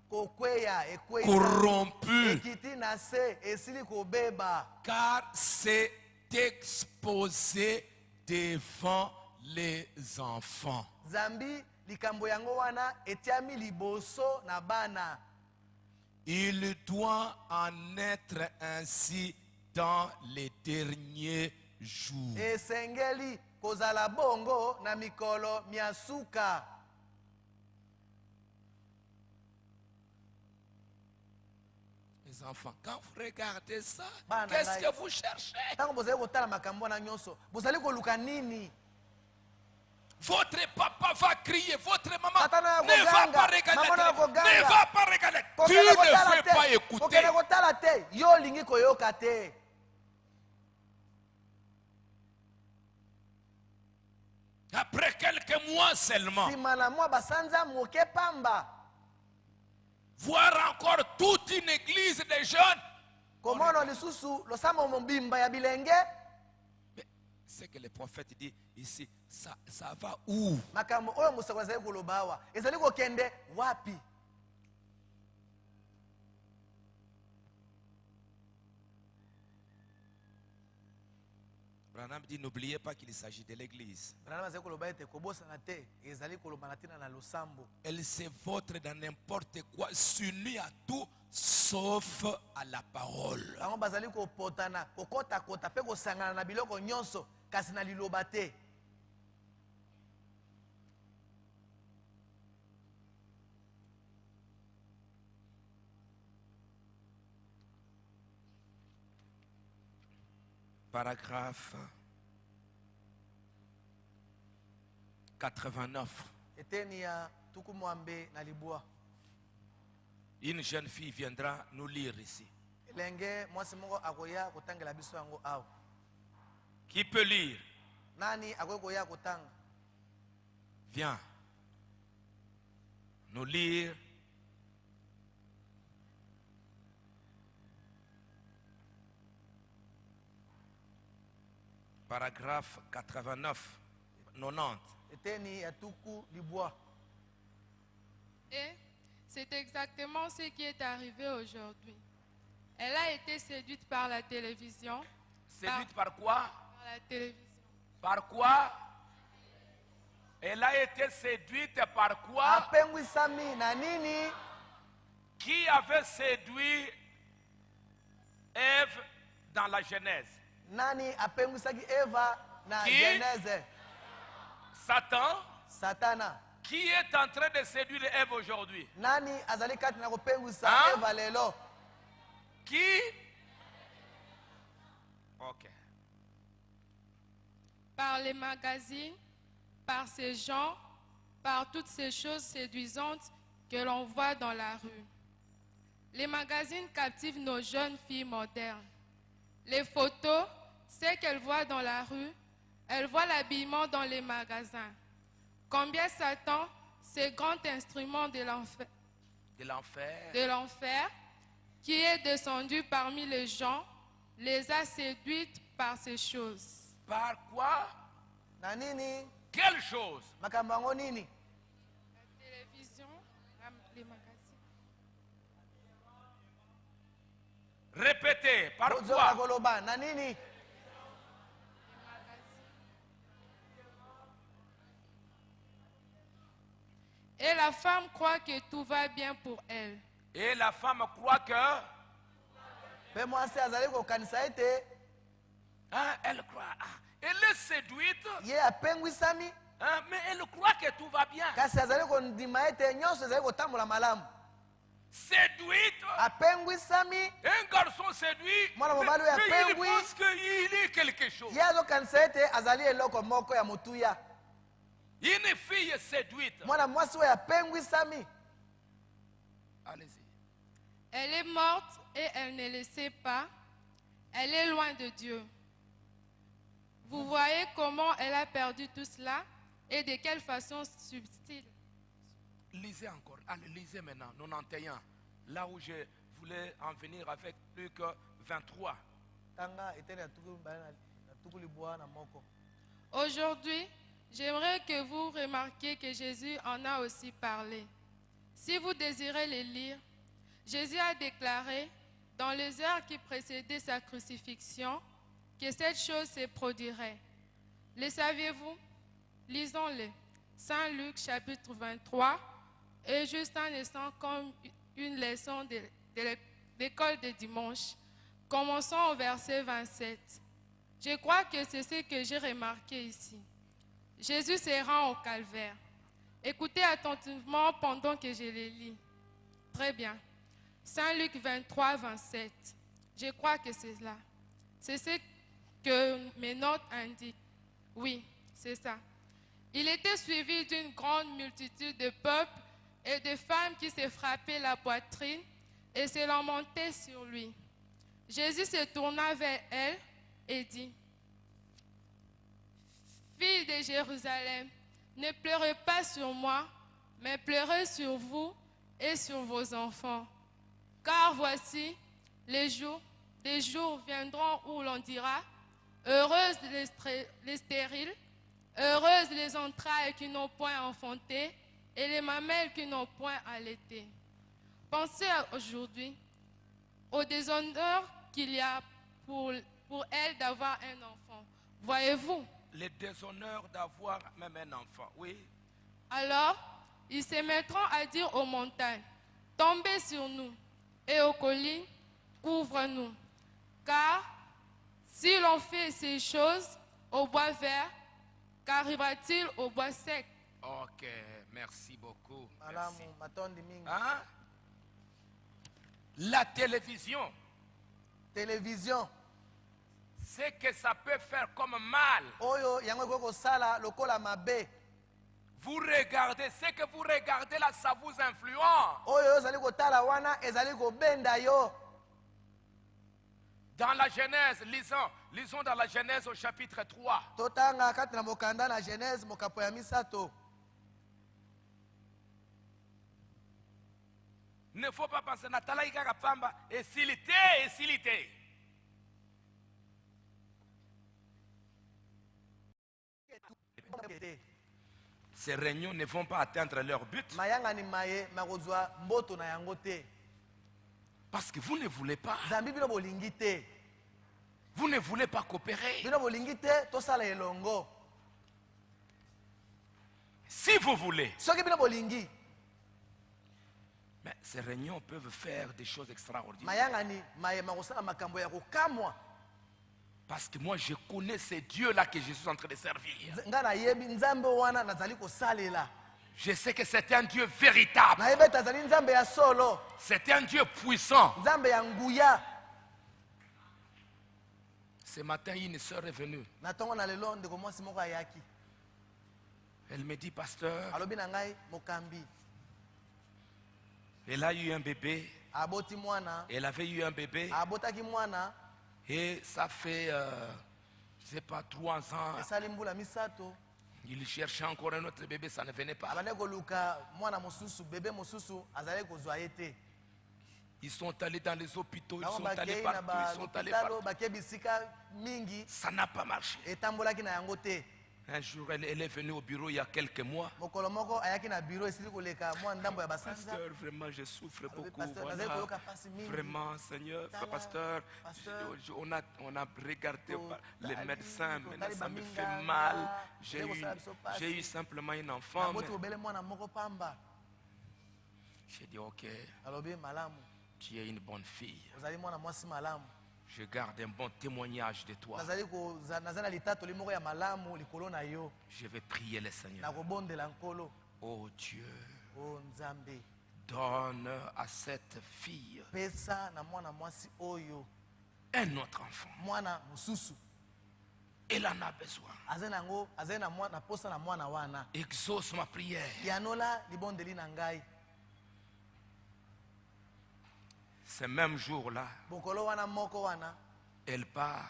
kokweya ekweyisa
corrompue,
ekiti na se esili kobeba
car c'est exposé devant les enfants.
zambi likambo yango wana etiami liboso na bana.
Il doit en être ainsi dans les derniers jours.
Esengeli kozala bongo na mikolo miasuka.
Les enfants, quand vous regardez ça,
Bana
qu'est-ce
ngai.
que vous cherchez?
Ntango bozali kotala makambo wana nyonso bozali koluka nini?
Votre papa va crier, votre maman
Tata na
ne va
koganga,
pas regarder,
maman na koganga.
ne va pas regarder. Tu
Kokende
ne
kotala
veux pas
te,
écouter.
kokende kotala te, yo olingi koyoka te.
Après quelques mois seulement,
Nsima na mwa basanza moke pamba
voir encore toute une église de jeunes.
komona lisusu losambo mobimba ya bilenge.
Mais ce que le prophète dit ici, ça va où?
Makambo oyo mosako azali koloba awa ezali kokende wapi?
Branham dit, n'oubliez pas qu'il s'agit de l'église.
Branham azali koloba ete kobosana te ezali koloba na ntina na losambo.
Elle se vautre dans n'importe quoi, s'unit à tout sauf à la parole.
Bango bazali kopotana kokotakota mpe kosangana na biloko nyonso kasi na liloba te.
Paragraphe 89.
Eteni ya tuku mwambe na libwa.
Une jeune fille viendra nous lire ici.
Elenge mwasi moko akoya kotangela biso yango awa.
Qui peut lire?
Nani akoya koya kotanga?
Viens nous lire paragraphe 89, 90.
Eteni ya tuku libwa.
Et c'est exactement ce qui est arrivé aujourd'hui. Elle a été séduite par la télévision.
Séduite par quoi?
Par la télévision.
Par quoi? Elle a été séduite par quoi?
Apengwisami na nini?
Qui avait séduit Ève dans la Genèse?
Nani apengwisaki Eva na
Qui?
Genèse?
Satan.
Satana.
Qui est en train de séduire Ève aujourd'hui?
Nani azali kati na kopengwisa
Hein?
Eva lelo?
Qui? Ok.
Par les magazines, par ces gens, par toutes ces choses séduisantes que l'on voit dans la rue. Les magazines captivent nos jeunes filles modernes. Les photos, ce qu'elles voient dans la rue, elles voient l'habillement dans les magasins. Combien Satan, ce grand instrument de l'enfer,
De l'enfer.
qui est descendu parmi les gens, les a séduites par ces choses.
Par quoi?
Na nini?
Quelle chose?
Makambo yango nini?
La télévision, les magazines.
Répétez, par
Bozoka
quoi?
koloba na nini?
Et la femme croit que tout va bien pour elle.
Et la femme croit que...
Mpe mwasi azali kokanisa ete
Hein, elle croit. Ah, elle est séduite,
ye apengwisami,
hein, mais elle croit que tout va bien.
kasi azali kondima ete nyonso ezali kotambola malamu.
Séduite,
Apengwisami,
un garçon séduit,
Mwana mobali oyo
mais il
apengwi.
pense qu'il est quelque chose.
ye azokanisa ete azali eloko moko ya motuya.
Une fille séduite.
Mwana mwasi oyo apengwisami,
Allez-y.
Elle est morte et elle ne le sait pas. Elle est loin de Dieu. Vous voyez comment elle a perdu tout cela et de quelle façon subtile.
Lisez encore. Allez, lisez maintenant. 91. Là où je voulais en venir avec Luc 23.
tanga etene ya tuku libwa na moko.
Aujourd'hui, j'aimerais que vous remarquiez que Jésus en a aussi parlé. Si vous désirez les lire, Jésus a déclaré dans les heures qui précédaient sa crucifixion que cette chose se produirait. Le saviez-vous? Lisons-le. Saint Luc chapitre 23 est juste un instant comme une leçon de l'école de dimanche. Commençons au verset 27. Je crois que c'est ce que j'ai remarqué ici. Jésus se rend au calvaire. Écoutez attentivement pendant que je le lis. Très bien. Saint Luc 23, 27. Je crois que c'est là. C'est ce que mes notes indiquent. Oui, c'est ça. Il était suivi d'une grande multitude de peuples et de femmes qui se frappaient la poitrine et se lamentaient sur lui. Jésus se tourna vers elle et dit: Fille de Jérusalem, ne pleurez pas sur moi, mais pleurez sur vous et sur vos enfants. Car voici, des jours viendront où l'on dira: heureuses les stériles, heureuses les entrailles qui n'ont point enfanté et les mamelles qui n'ont point allaité. Pensez aujourd'hui au déshonneur qu'il y a pour elle d'avoir un enfant. Voyez-vous?
Le déshonneur d'avoir même un enfant. Oui.
Alors, ils se mettront à dire aux montagnes: tombez sur nous, et aux collines, couvre-nous. Car si l'on fait ces choses au bois vert, qu'arrivera-t-il au bois sec?
Ok, merci beaucoup.
Malamu
Merci.
matondi mingi.
Hein? La télévision,
Télévision
ce que ça peut faire comme mal.
oyo yango ekoki kosala lokola mabe.
Vous regardez, ce que vous regardez là, ça vous influence.
Oyo ezali kotala wana ezali kobenda yo.
Dans la Genèse, lisons dans la Genèse au chapitre 3.
Totanga kati na mokanda na Genèse mokapo ya misato.
Ne faut pas penser Natala Ikaka Pamba et silité. Ces réunions ne vont pas atteindre leur but
Mayanga ni maye makozwa mboto na yango te.
parce que vous ne voulez pas.
Zambi bino bolingi te.
Vous ne voulez pas coopérer.
Bino bolingi te tosala elongo.
Si vous voulez.
Soki bino bolingi,
Mais ces réunions peuvent faire des choses extraordinaires.
mayanga ni maye makosala makambo ya kokamwa.
Parce que moi, je connais ces dieux-là que je suis en train de servir.
Nga na yebi nzambe wana nazali kosalela.
Je sais que c'est un Dieu véritable.
Na yebe tazali nzambe ya solo,
C'est un Dieu puissant.
nzambe ya nguya.
Ce matin, une sœur est venue.
Na tongo na lelo ndeko mwasi moko ayaki.
Elle me dit, pasteur,
Alobi na ngai mokambi.
elle a eu un bébé.
Aboti mwana,
Elle avait eu un bébé.
abotaki mwana,
Et ça fait, je ne sais pas, 3 ans.
esali mbula misato.
Il cherchait encore un autre bébé, ça ne venait pas.
Abane koluka mwana mosusu, bebe mosusu azali kozwa ye te.
Ils sont allés dans les hôpitaux, ils
bango
sont allés
bakei na
partout, ils sont allés
balopitalo
partout.
bakei bisika mingi
Ça n'a pas marché.
etambolaki na yango te.
Un jour, elle est venue au bureau il y a quelques mois.
mokolo moko ayaki na biro esili koleka mwa ndambo ya basanza.
Pasteur, vraiment, je souffre beaucoup.
Pasteur, nazali
Voilà.
koyoka pasi mingi.
Vraiment, Seigneur,
Tala,
pasteur,
pasteur.
on a regardé les
Tali,
médecins, maintenant
tali
ça me
baminga,
fait mal.
tali kosala biso pasi.
J'ai eu simplement une enfant.
Naboti obele mwana moko pamba.
J'ai dit, ok,
Alobi malamu.
tu es une bonne fille.
Ozali mwana mwasi malamu.
Je garde un bon témoignage de toi.
Nazali na litatoli moko ya malamu likolo na yo.
Je vais prier le Seigneur.
Nakobondela nkolo.
Oh Dieu,
O Nzambe.
donne à cette fille
Pesa na mwana mwasi oyo.
un autre enfant.
Mwana mususu.
Elle en a besoin.
Azali na mwana posa na mwana wana.
Exauce ma prière.
Yanola libondeli na ngai.
Ce même jour-là,
Bokolo wana moko wana.
elle part.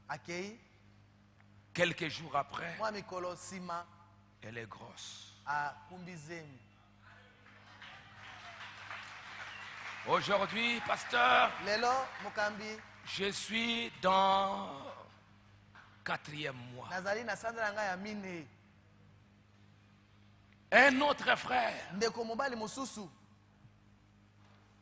Akei.
Quelques jours après,
Mwa mikolo sima.
elle est grosse.
A kumbizemi.
Aujourd'hui, pasteur,
Lelo mokambi.
je suis dans 4e mois.
Nazali na sanda na ngai ya mine.
Un autre frère,
Ndeko mobali mususu.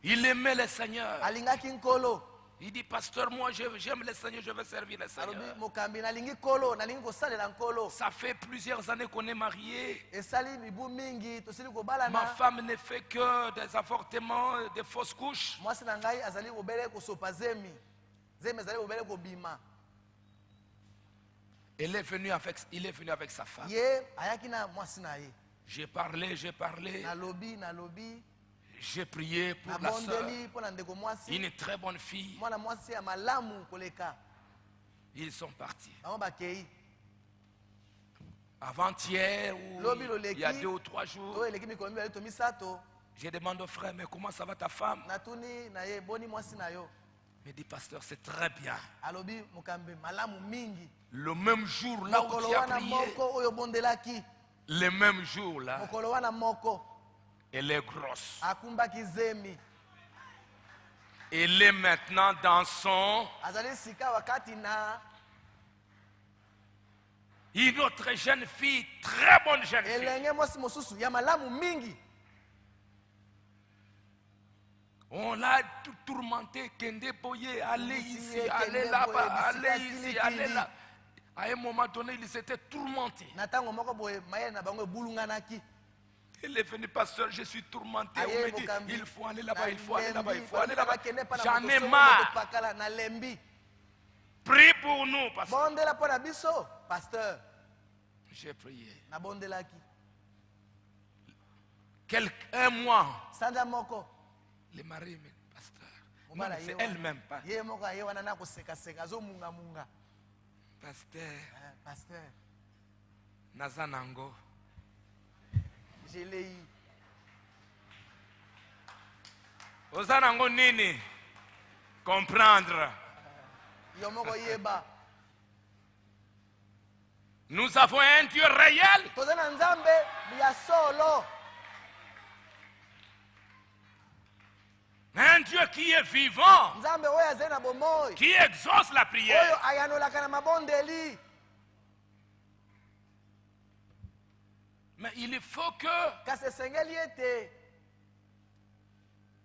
il aimait le Seigneur.
Alingaki nkolo.
Il dit, pasteur, moi j'aime le Seigneur, je veux servir le
Alobi
Seigneur.
mokambi nalingi nkolo, nalingi kosalela nkolo.
Ça fait plusieurs années qu'on est mariés.
Esali mibu mingi tosili
Ma
kobalana.
femme ne fait que des avortements, des fausses couches.
Mwasi na ngai azali kobele kosopa zemi. Zemi azali kobele kobima.
Il est venu avec sa femme.
Ye ayaki na mwasi na ye.
J'ai parlé.
Nalobi.
J'ai prié pour la soeur.
Nabondeli pona ndeko mwasi.
Une très bonne fille.
Mwana mwasi ya malamu koleka.
Ils sont partis.
Bango bakei.
Avant-hier, ou
Lobi
il y a
loleki.
2 ou 3 jours,
To eleki mikolo mibale to misato.
j'ai demandé au frère, mais comment ça va ta femme?
Natuni na ye boni mwasi na yo.
Il me dit, pasteur, c'est très bien.
Alobi mokambi malamu mingi.
Le même jour là où
Mokolo
tu as
wana
prié,
moko oyo bondelaki.
le même jour là,
Mokolo wana moko
elle est grosse.
akumbaki zemi.
Elle est maintenant dans son...
Azali sika wakati na
Une autre jeune fille, très bonne jeune fille.
elenge mwasi mosusu ya malamu mingi.
On l'a tourmenté, Kende Boye, allez ici,
Kende
allez
Boye,
là-bas,
bisika
allez ici,
kili
allez
kili.
là. À un moment donné, ils étaient tourmentés.
Na tango moko boye mayele na bango ebulunganaki.
Il est venu, pasteur, je suis tourmenté.
Aye,
On me dit,
Mokambi.
il faut aller là-bas,
Na
il faut aller là-bas, il
lembi,
faut aller là-bas.
bakende pa na
J'en
moto
ai
soko
marre.
pakala na lembi.
Prie pour nous, pasteur.
Bondela pona biso, pasteur.
J'ai prié.
Na bondelaki.
Un mois,
Sanda moko.
le mari me dit, pasteur. Non,
Mobala
c'est
ye wana.
elle-même, pas.
Ye moko ye wana na koseka seka zo munga munga.
Pasteur,
Pasteur,
Nazanango.
je l'ai eu.
Ozanango nini? Comprendre.
Yo moko yeba.
Nous avons un Dieu réel.
Toza na nzambe ya solo.
Un Dieu qui est vivant,
Nzambe oyo azali na bomoi.
qui exauce la
Oyo
prière.
ayanolaka na mabondeli.
Mais il faut que
Kasi esengeli ete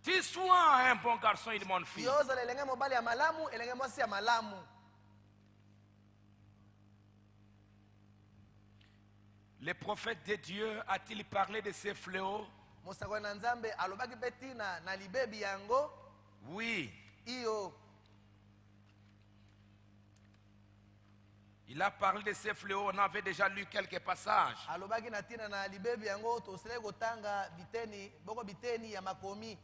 tu sois un bon garçon et une bonne fille.
yo ozala elenge mobali ya malamu, elenge mwasi ya malamu.
Le prophète de Dieu a-t-il parlé de ces fléaux?
Mosakoli na nzambe alobaki mpe ntina na libebi yango.
Oui.
Iyo
Il a parlé de ces fléaux. On avait déjà lu quelques passages.
alobaki na ntina na libebi yango tosilaki kotanga biteni boko biteni ya makomi.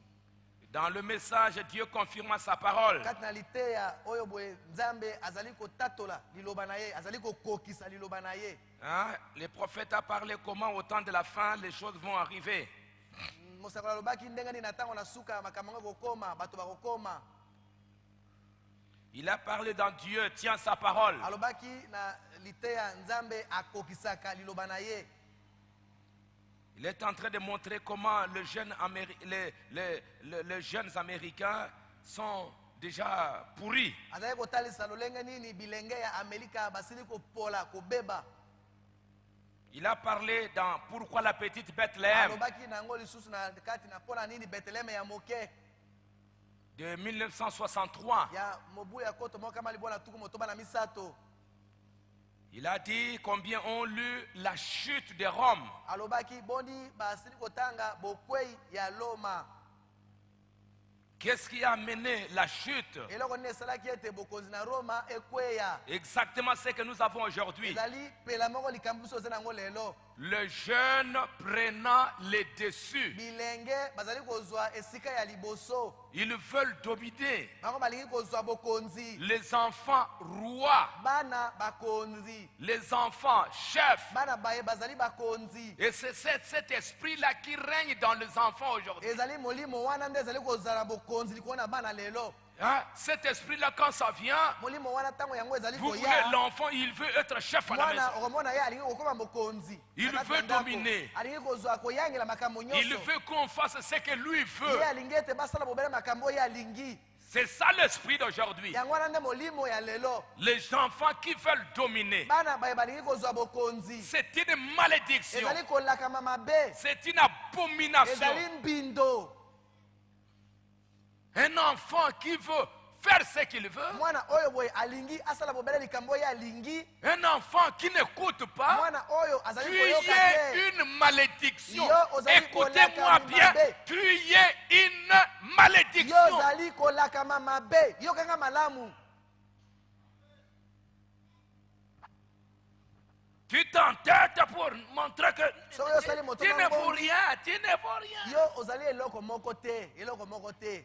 Dans le message, Dieu confirma sa parole.
Kati na liteya oyo boye nzambe azali kotatola liloba na ye, azali kokokisa liloba na ye.
Hein? Le prophète a parlé comment au temps de la fin les choses vont arriver.
Mosakoli alobaki ndenge nini na ntango na suka makambo yango kokoma, bato bakokoma.
Il a parlé dans Dieu, tient sa parole.
Alobaki na liteya nzambe akokisaka liloba na ye.
Il est en train de montrer comment les jeunes Américains sont déjà pourris.
azali kotalisa lolenge nini bilenge ya Amerika basili kopola kobeba.
Il a parlé dans Pourquoi la petite Bethléem
alobaki nango lisusu na kati na pona nini Bethlehem ya moke
de 1963.
ya mobu ya koto moko kama libona tuku motoba na misato.
Il a dit combien ont lu la chute de Rome.
alobaki bondi basili kotanga bokwei ya Loma.
Qu'est-ce qui a mené la chute?
eloko nini esalaki ete bokonzi na Roma ekweya.
Exactement ce que nous avons aujourd'hui.
ezali pela moko likambo biso oza nango lelo.
Le jeune prenant les dessus.
bilenge bazali kozwa esika ya liboso.
Ils veulent dominer.
bango balingi kozwa bokonzi.
Les enfants rois.
bana bakonzi.
Les enfants chefs.
bana baye bazali bakonzi.
Et c'est cet esprit-là qui règne dans les enfants aujourd'hui.
ezali molimo wana nde ezali kozala bokonzi likolo na bana lelo.
Hein? Cet esprit-là, quand ça vient,
molimo wana ntango yango ezali
vous voulez
koya.
l'enfant, il veut être chef à la maison.
mwana okomona ye alingi kokoma bokonzi.
Il
Na kati
veut
na ndako.
dominer.
alingi kozwa koyangela makambo
Il
nyonso.
veut qu'on fasse ce que lui
ye
veut.
alingi ete basala bobele makambo oyo alingi.
C'est ça l'esprit d'aujourd'hui.
yango wana nde molimo ya lelo.
Les enfants qui veulent dominer.
bana baye balingi kozwa bokonzi.
C'est une malédiction.
ezali kolakama mabe.
C'est une abomination.
ezali mbindo.
Un enfant qui veut faire ce qu'il veut.
mwana oyo boye alingi asala bobele likambo oyo alingi.
Un enfant qui n'écoute pas.
mwana oyo
Tu
azali
y
koyoka
es
te.
une malédiction.
Yo, ozali
Écoutez-moi
kolaka
bien.
mabe.
Tu y es une
yo
malédiction.
ozali kolakama mabe. yokanga malamu.
Tu t'entêtes pour montrer que
Soki osali moto
tu ne
na
vaux
mbongi.
rien. Tu ne vaux rien.
yo ozali eloko moko te. eloko moko te.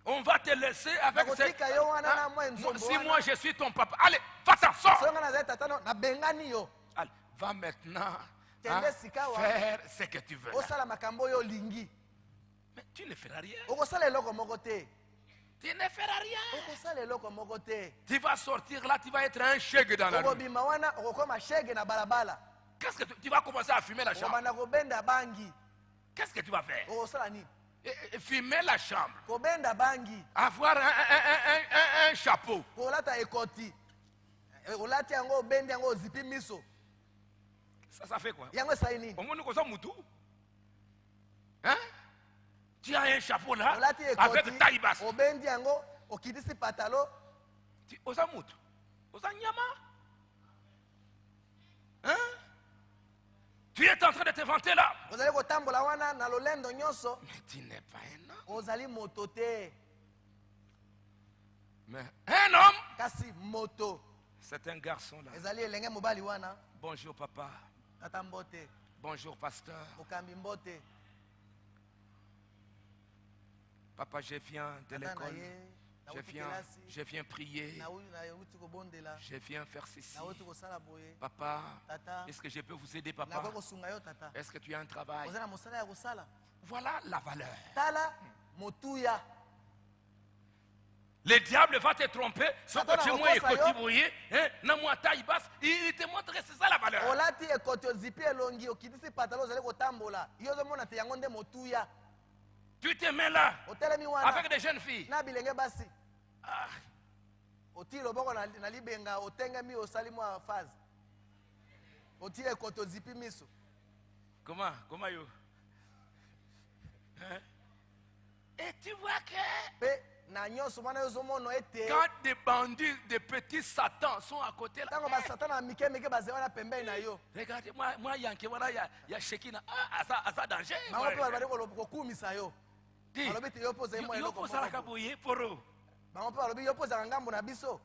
On va te laisser avec
Nakotika yo wana na mwa nzombo
Si
wana.
moi je suis ton papa, allez, va-t'en, sors.
soki nga nazali tata no nabengani yo.
Allez, va maintenant
Kende sika wa.
faire ce que tu veux. là.
osala makambo oyo olingi.
Mais tu ne feras rien.
okosala eloko moko te.
Tu ne feras rien.
okosala eloko moko te.
Tu vas sortir là, tu vas être un chèque dans la rue.
okobima wana okokoma shege na balabala.
Qu'est-ce que tu vas commencer à fumer la chambre?
okobanda kobenda bangi.
Qu'est-ce que tu vas faire?
okosala nini?
Fumer la chambre.
kobenda bangi.
Avoir un chapeau.
kolata ekoti. olati yango obendi yango ozipi miso.
Ça fait quoi?
yango esali nini?
Au moins, nous sommes tout. Hein? Tu as un chapeau là,
olati
avec taille basse.
ekoti obendi yango okitisi patalo.
Osa mutu. Osa nyama. Hein? Tu es en train de te vanter là.
ozali kotambola wana na lolendo nyonso.
Mais tu n'es pas un homme.
ozali moto te.
Mais un homme,
kasi moto.
c'est un garçon là.
ezali elenge mobali wana.
Bonjour papa.
tata mbote.
Bonjour pasteur.
mokambi mbote.
Papa, je viens de
tata na
l'école.
ye.
Je viens prier.
nauti kobondela.
Je viens faire ceci.
nauti kosala boye.
Papa,
tata
est-ce que je peux vous aider, papa?
nakoki kosunga yo tata.
Est-ce que tu as un travail?
oza na mosala ya kosala.
Voilà la valeur.
tala motuya.
Le diable va te tromper. Ce
Satan
que tu
a
moi
recours à
écoute,
yo.
vous voyez, hein, na moi taille basse, il te montre que c'est ça la valeur.
olati ekoti ozipi elongi okitisi patalo ozali kotambola. yo ozomona te yango nde motuya.
Tu te mets là
otelemi
avec
wana
des jeunes filles.
na bilenge basi.
Ah,
oti loboko na libenga otengemi osali mwa phase. oti ekoti ozipi miso.
comment yo? Hein? Et tu vois que
mpe na nyonso wana yo ozomona ete
quand des bandits, des petits satans sont à côté là,
ntango basatana ya mike mike bazali wana pembeni na yo.
regardez, moi yanke wana ya Shekina, asa danger.
bango mpe balobali kokumisa yo.
Dis,
balobi te yo mpe ozali mwa
yo
eloko
kosalaka
moko.
boye poro.
bango mpe balobi yo mpe ozalaka ngambo na biso.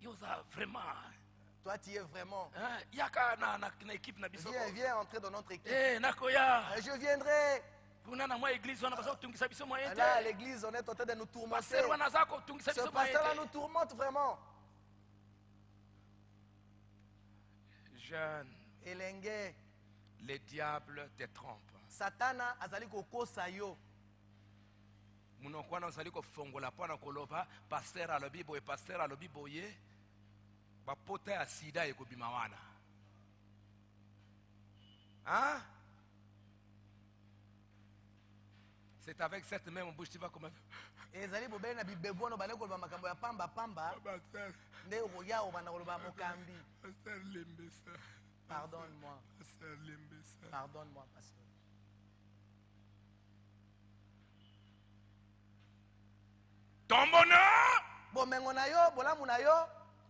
Yo za vraiment.
toi tu es vraiment.
Hein, yaka na équipe na biso.
viens entrer dans notre équipe.
Nakoya.
Je viendrai.
Kuna na mwa église wana baza kotungisa biso moyen
Là, à
te.
l'église, on est en train de nous tourmenter.
Pasteur wana za kotungisa
Ce
biso moyen
pasteur-là
te.
nous tourmente vraiment.
Jeune,
Elenge,
le diable te trompe.
Satana azali kokosa yo.
Munoko wana ozali kofongola mpo na koloba pasteur alobi boye, pasteur alobi boye, bapota ya sida ekobima wana. Hein? C'est avec cette même bouche tu vas commencer.
ezali bobele na bibebono bane koloba makambo ya pamba pamba
Pasteur,
nde okoya obanda koloba mokambi.
Pasteur Lembessa.
Pardonne-moi,
Pasteur Lembessa.
pardonne-moi, pasteur.
Ton bonheur,
Bomengo na yo, bolamu na yo,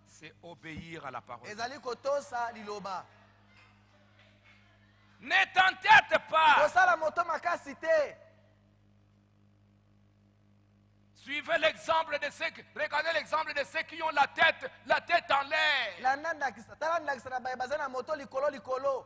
c'est obéir à la parole.
ezali kotosa liloba.
Ne t'entête pas.
Kosala moto makasi te.
Suivez l'exemple de ceux qui, regardez l'exemple de ceux qui ont la tête en l'air.
Landa ndakisa, tala ndakisa na baye bazali na moto likolo likolo.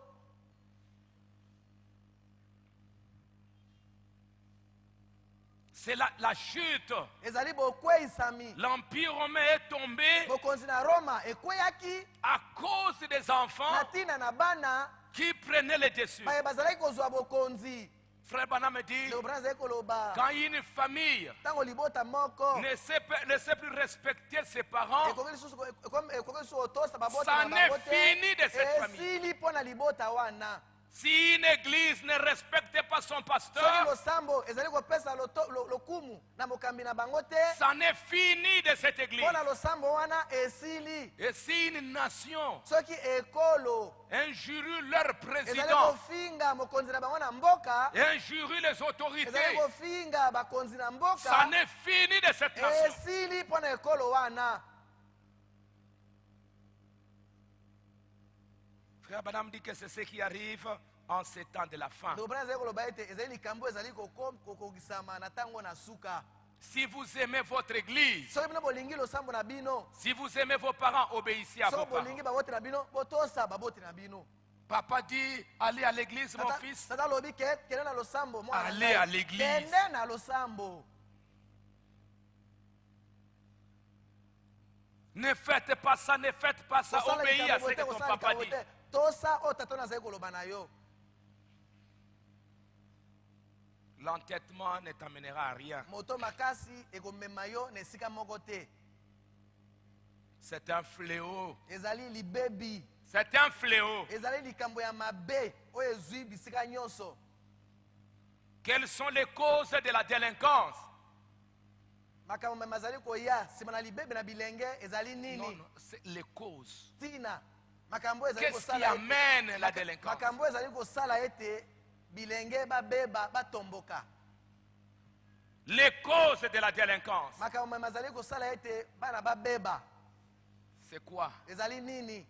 C'est la chute.
Ezali bokweisami.
L'Empire romain est tombé
Bokonzi na Roma ekweyaki
à cause des enfants
na tina na bana
qui prenaient le dessus.
baye bazali kozwa bokonzi.
Frère Branham me dit,
Le bras ezali koloba.
quand une famille
Tango libota moko.
ne sait plus respecter ses parents,
Ekoki lisusu otosa babota
ça
na
n'est
bango te.
fini de cette famille.
Esili mpo na libota wana.
Si une église ne respecte pas son
Soki
pasteur,
losambo ezali kopesa lokumu na mokambi na bango te.
ça n'est fini de cette église.
Mpo na losambo wana esili.
Et si une nation
Soki ekolo
injurie leur
ezali
président,
kofinga mokonzi na bango na mboka,
injurie les
ezali
autorités,
kofinga bakonzi na
ça
mboka,
n'est fini de cette nation.
esili mpo na ekolo wana.
Frère Branham dit que c'est ce qui arrive en ces temps de la fin.
Dobrana ezali koloba ete ezali likambo ezali kokokisama na ntango na suka.
Si vous aimez votre église,
Soki bino bolingi losambo na bino,
si vous aimez vos parents, obéissez à vos
soki bolingi
parents.
baboti na bino, botosa baboti na bino.
Papa dit, allez à l'église, mon fils.
Tata lobi kende na losambo mwana
Allez
ngai.
à l'église.
Kende na losambo.
Ne faites pas ça, ne faites pas ça.
Kosala
Obéis à
likambo
ce que
te,
ton
kosala
papa
likambo
dit.
te. Tosa oyo tata oyo azali koloba na yo.
L'entêtement ne t'amènera à rien.
Moto makasi ekomema yo na esika moko te.
C'est un fléau.
Ezali libebi.
C'est un fléau.
Ezali likambo ya mabe oyo ezwi bisika nyonso.
Quelles sont les causes de la délinquance?
Makambo mema ezali koya nsima na libebi na bilenge ezali
Non,
nini?
non, c'est les causes.
Tina. Makambo ezali
Qu'est-ce qui
kosala
amène la délinquance?
makambo ezali kosala ete bilenge babeba batomboka.
Les causes de la délinquance,
Makambo mema ezali kosala ete bana babeba.
c'est quoi?
Ezali nini?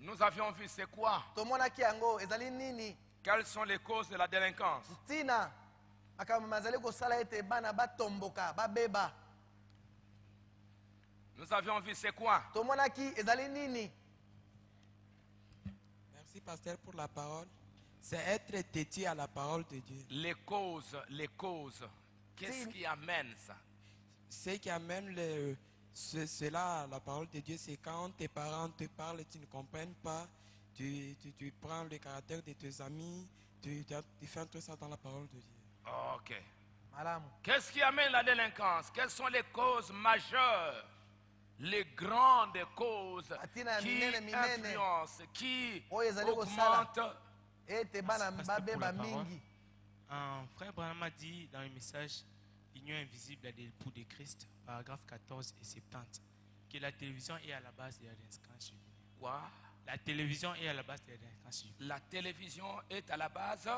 Nous avions vu c'est quoi?
Tomonaki yango ezali nini?
Quelles sont les causes de la délinquance?
Tina. Makambo mema ezali kosala ete bana batomboka babeba.
Nous avions vu c'est quoi?
Tomonaki ezali nini?
Merci, pasteur, pour la parole. C'est être têtu à la parole de Dieu.
Les causes, les causes. Qu'est-ce qui amène ça?
Ce qui amène cela à la parole de Dieu, c'est quand tes parents te parlent et tu ne comprends pas, tu prends le caractère de tes amis, tu fais tout ça dans la parole de Dieu.
Ok.
Malamu.
Qu'est-ce qui amène la délinquance? Quelles sont les causes majeures? Les grandes causes
Atina
qui
minene, minene.
influencent, qui
Oyo ezali kosala
augmentent.
ete bana
Pasteur, pour
babeba
la parole.
mingi.
Frère Branham a dit dans le message L'union invisible des époux de Christ, paragraphe 14 et 70, que la télévision est à la base de la délinquance juvénile.
Quoi?
La télévision est à la base de la délinquance juvénile.
La télévision est à la base.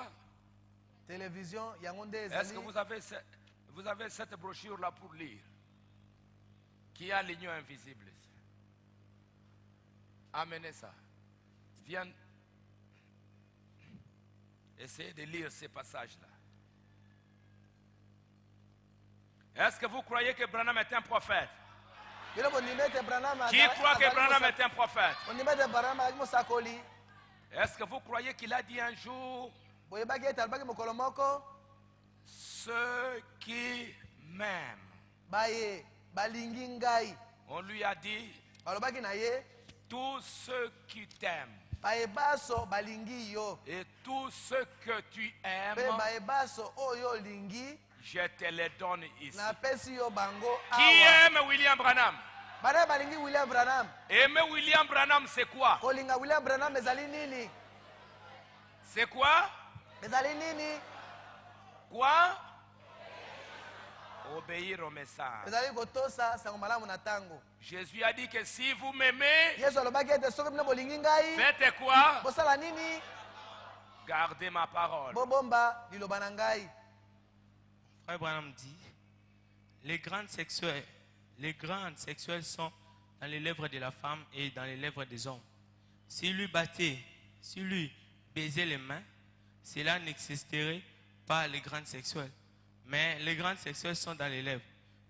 Télévision yango nde
Est-ce que
ezali.
vous avez cette brochure-là pour lire? Qui a l'union invisible? Amenez ça. Viens. Essayez de lire ces passages-là. Est-ce que vous croyez que Branham est un prophète?
Bino bondima ete Branham
Qui croit que Branham est un prophète?
bondima ete Branham azali mosakoli.
Est-ce que vous croyez qu'il a dit un jour,
Boyebaki ete alobaki mokolo moko
ceux qui m'aiment?
baye balingi ngai.
On lui a dit,
Balobaki na ye
tous ceux qui t'aiment
baye baso balingi yo.
et tous ceux que tu aimes,
Pe baye baso oyo olingi
je te les donne ici.
napesi yo bango
Qui
awa.
aime William Branham?
Bana balingi William Branham.
Aimer William Branham, c'est quoi?
Kolinga William Branham ezali nini?
C'est quoi?
Ezali nini?
Quoi? Obéir au message.
ezali kotosa sango malamu na ntango.
Jésus a dit que si vous m'aimez,
Yesu alobaki ete soki bino bolingi ngai
faites quoi?
bosala nini?
Gardez ma parole.
Bobomba liloba na ngai.
Frère Branham dit, les grandes sexuelles sont dans les lèvres de la femme et dans les lèvres des hommes. S'il lui battait, s'il lui baisait les mains, cela n'existerait pas les grandes sexuelles. Mais les grandes sexuelles sont dans les lèvres.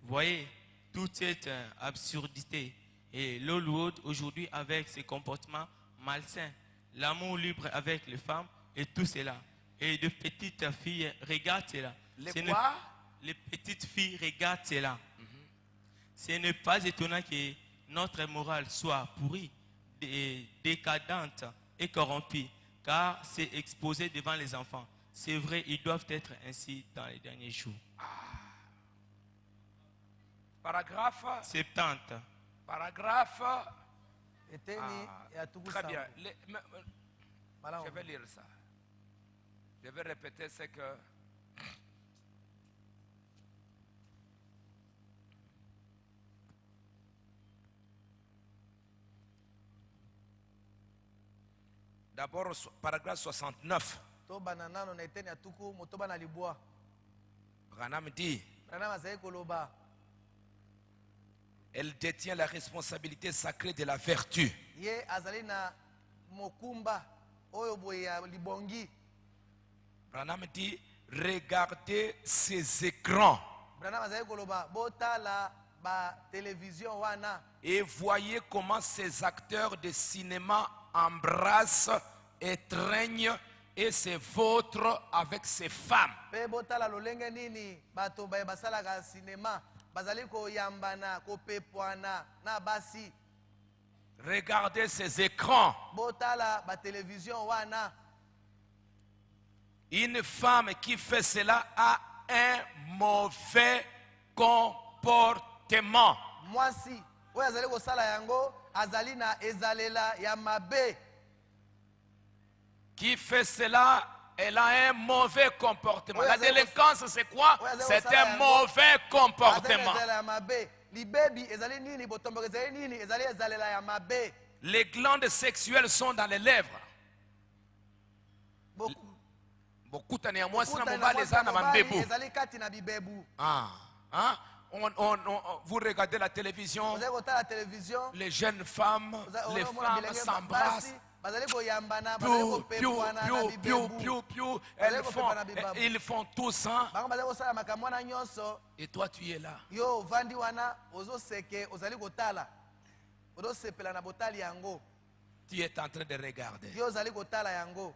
Voyez, toute cette absurdité et l'Hollywood aujourd'hui avec ses comportements malsains, l'amour libre avec les femmes et tout cela. Et de petites filles regardent cela. Les petites filles regardent cela. Ce n'est pas étonnant que notre morale soit pourrie, décadente et corrompue, car c'est exposé devant les enfants. C'est vrai, ils doivent être ainsi dans les derniers jours.
Paragraphe
70.
Paragraphe.
Eteni ya tuku
Très bien.
sango. Malamu.
Je vais lire ça. Je vais répéter ce que. D'abord, paragraphe 69.
Tobana nano na eteni ya tuku motoba na libwa.
Branham dit,
Branham azali koloba
elle détient la responsabilité sacrée de la vertu.
ye azali na mokumba oyo boye ya libongi.
Branham dit, regardez ces écrans
Branham azali koloba botala ba télévision wana
et voyez comment ces acteurs de cinéma embrassent, étreignent et se vautrent avec ces femmes.
pe botala lolenge nini bato baye basalaka sinema bazali koyambana kopepwana na basi.
Regardez ces écrans.
Botala ba télévision wana.
Une femme qui fait cela a un mauvais comportement.
Mwasi oyo azali kosala yango azali na ezalela ya mabe.
Qui fait cela, elle a un mauvais comportement. La délinquance, c'est quoi? C'est un mauvais
Azali
comportement.
ezalela ya mabe. Libebi ezali nini botomboka ezali nini ezali ezalela ya mabe.
Les glandes sexuelles sont dans les lèvres. Beaucoup de
ezali kati na bibebu.
Vous regardez la télévision,
Ozali kotala télévision.
les jeunes femmes, les femmes s'embrassent.
Bazali koyambana, bazali
Piou, piou,
kopepwana na
piou, piou,
bibebu.
piou, piou. Ils font tout ça.
Bango bazali kosala makambo wana nyonso.
Et toi, tu es là.
Yo vandi wana ozoseke ozali kotala. Ozosepela na botali yango.
Tu es en train de regarder.
Yo ozali kotala yango.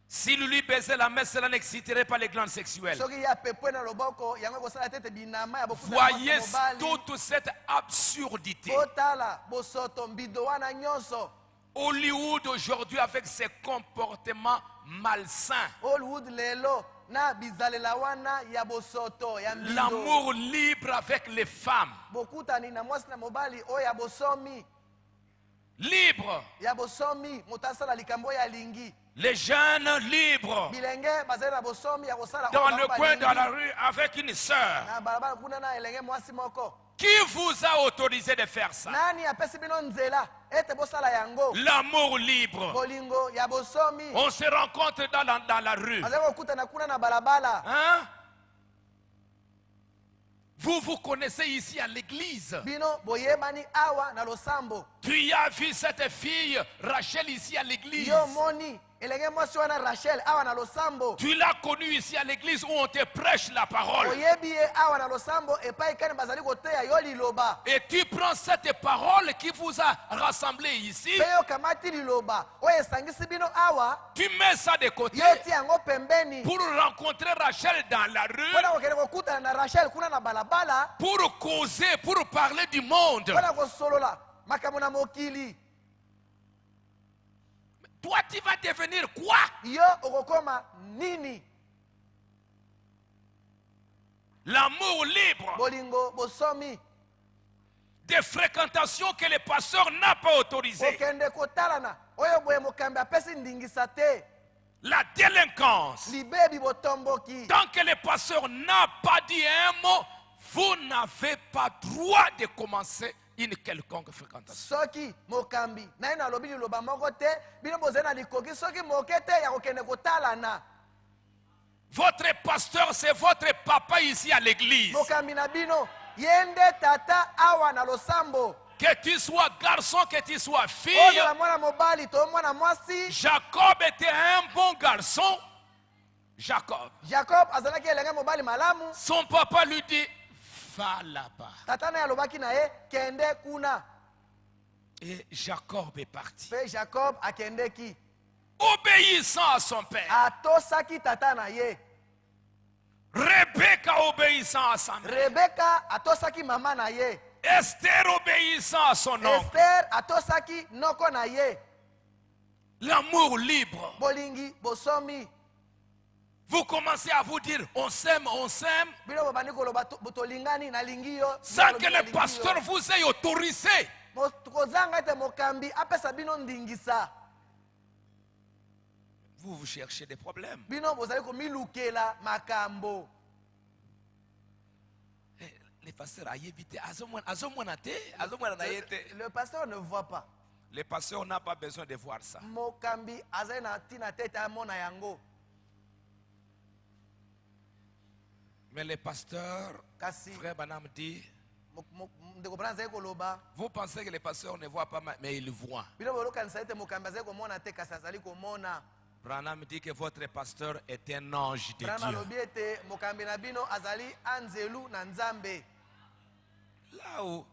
S'il lui baisait la main, cela n'exciterait pas les glandes sexuelles.
Soki ya pepwe na loboko yango kosala tete binama ya bokuta.
Voyez toute cette absurdité.
Botala bosoto mbido wana nyonso.
Hollywood aujourd'hui avec ses comportements malsains.
Hollywood lelo na bizalela wana ya bosoto ya mbido.
L'amour libre avec les femmes.
Bokutani na mwasi na mobali o ya bosomi.
Libre.
Ya bosomi motasala likambo ya lingi.
Les jeunes libres.
Bilenge bazali na bosomi ya kosala
Dans le coin de la rue avec une sœur.
na balabala kuna na elenge mwasi moko.
Qui vous a autorisé de faire ça?
Nani apesi bino nzela ete bosala yango?
L'amour libre.
Bolingo ya bosomi.
On se rencontre dans la rue.
Bazali kokutana kuna na balabala.
Hein? Vous connaissez ici à l'église.
Bino boyebani awa na losambo.
Tu as vu cette fille Rachel ici à l'église.
Yo moni elenge mwasi wana Rachel awa na losambo.
Tu l'as connue ici à l'église où on te prêche la parole.
Oyebi ye awa na losambo epai kani bazali koteya yo liloba.
Et tu prends cette parole qui vous a rassemblé ici.
Pe yo kamati liloba oyo esangisi bino awa.
Tu mets ça de côté
Yo ti yango pembeni.
pour rencontrer Rachel dans la rue.
Wana kokende kokutana na Rachel kuna na balabala.
Pour causer, pour parler du monde.
Wana kosolola makambo na mokili.
Toi, tu vas devenir quoi?
Yo okokoma nini?
L'amour libre.
Bolingo bosomi.
Des fréquentations que le pasteur n'a pas autorisées.
Okende kotalana oyo boye mokambi apesi ndingisa te.
la délinquance.
libebi botomboki.
Tant que le pasteur n'a pas dit un mot, vous n'avez pas droit de commencer une quelconque fréquentation.
Soki mokambi na ina lobi liloba moko te bino bozali na likoki soki moke te ya kokende kotalana.
Votre pasteur, c'est votre papa ici à l'église.
Mokambi na bino yende tata awa na losambo.
Que tu sois garçon, que tu sois fille.
Ozala mwana mobali to mwana mwasi.
Jacob était un bon garçon. Jacob.
Jacob azalaki elenge mobali malamu.
Son papa lui dit, va là-bas.
Tata na alobaki na ye kende kuna.
Et Jacob est parti.
Pe Jacob akendeki.
Obéissant à son père.
Atosaki tata na ye.
Rebecca obéissant à sa mère.
Rebecca atosaki mama na ye.
Esther obéissant à son oncle.
Esther atosaki noko na ye.
L'amour libre.
Bolingi bosomi.
Vous commencez à vous dire, on s'aime,
Bino bobandi koloba tolingani na lingi yo.
sans que le pasteur vous ait autorisé.
Kozanga ete mokambi apesa bino ndingisa.
Vous cherchez des problèmes.
Bino bozali komilukela makambo.
Les pasteurs a évité.
Le pasteur ne voit pas.
Les pasteurs n'ont pas besoin de voir ça.
Mokambi azali na tina tete amona yango.
Mais les pasteurs,
Kasi
frère Banam dit,
ndeko brana azali koloba.
vous pensez que les pasteurs ne voient pas, mais ils voient.
Bino bolokanisa ete mokambi azali komona te kasi azali komona.
Branham dit que votre pasteur est un ange de
Brana
Dieu.
alobi ete mokambi na bino azali anzelu na nzambe.
Là où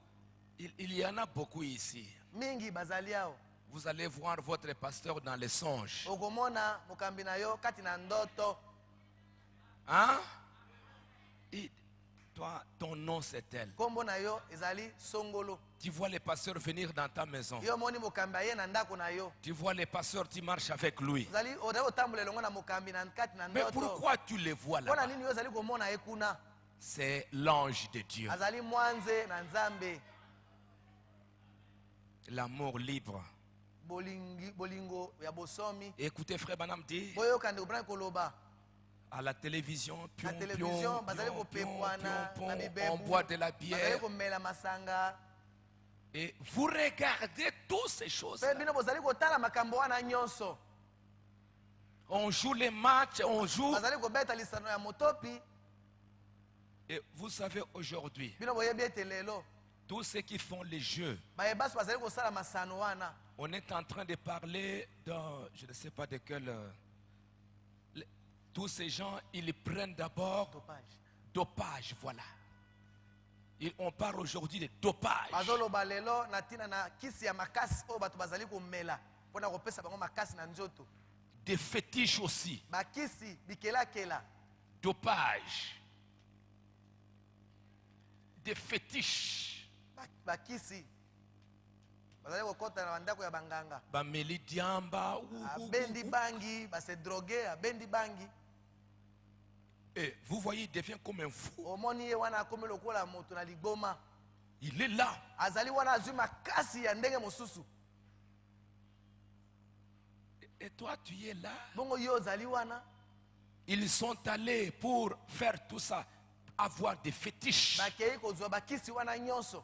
il y en a beaucoup ici.
Mingi bazali ao.
Vous allez voir votre pasteur dans les songes.
Okomona mokambi na yo kati na ndoto.
Hein? Et toi, ton nom c'est tel.
Kombo na yo ezali songolo.
Tu vois les pasteurs venir dans ta maison.
Yo moni mokambi aye na ndako na yo.
Tu vois les pasteurs, tu marches avec lui.
Zali ode otambola elongo na mokambi na kati na
Mais
ndoto.
pourquoi tu les vois
Pona
là?
nini yo zali komona ye kuna?
C'est l'ange de Dieu.
Azali mwanze na nzambe.
L'amour libre.
Bolingo ya bosomi.
Écoutez, frère Banam dit,
Boyo kande obran koloba.
à la télévision,
Na télévision bazali kopepwana na bibebu.
on boit de la
Bazali
bière.
komela masanga.
Et vous regardez toutes ces choses.
Pe bino bozali kotala makambo wana nyonso.
On joue les matchs, on joue.
Bazali kobeta lisano ya motopi.
Et vous savez, aujourd'hui,
Bino boyebi ete lelo.
tous ceux qui font les jeux,
Bayebasi bazali kosala masano wana.
on est en train de parler dans, je ne sais pas de quel... tous ces gens, ils prennent d'abord
Dopage.
dopage, voilà. On parle aujourd'hui de dopage.
Bazoloba lelo na tina na kisi ya makasi o bato bazali komela. Pona kopesa bango makasi na nzoto.
Des fétiches aussi.
Bakisi bikelakela.
Dopage. Des fétiches.
Bakisi. Bazali kokota na bandako ya banganga.
Bameli diamba.
Abendi bangi, base drogué, abendi bangi.
Et vous voyez, il devient comme un fou.
Omoni ye wana akomi lokola moto na liboma.
Il est là.
Azali wana azwi makasi ya ndenge mosusu.
Et toi, tu es là.
Bongo yo ozali wana.
Ils sont allés pour faire tout ça, avoir des fétiches,
Bakei kozwa bakisi wana nyonso.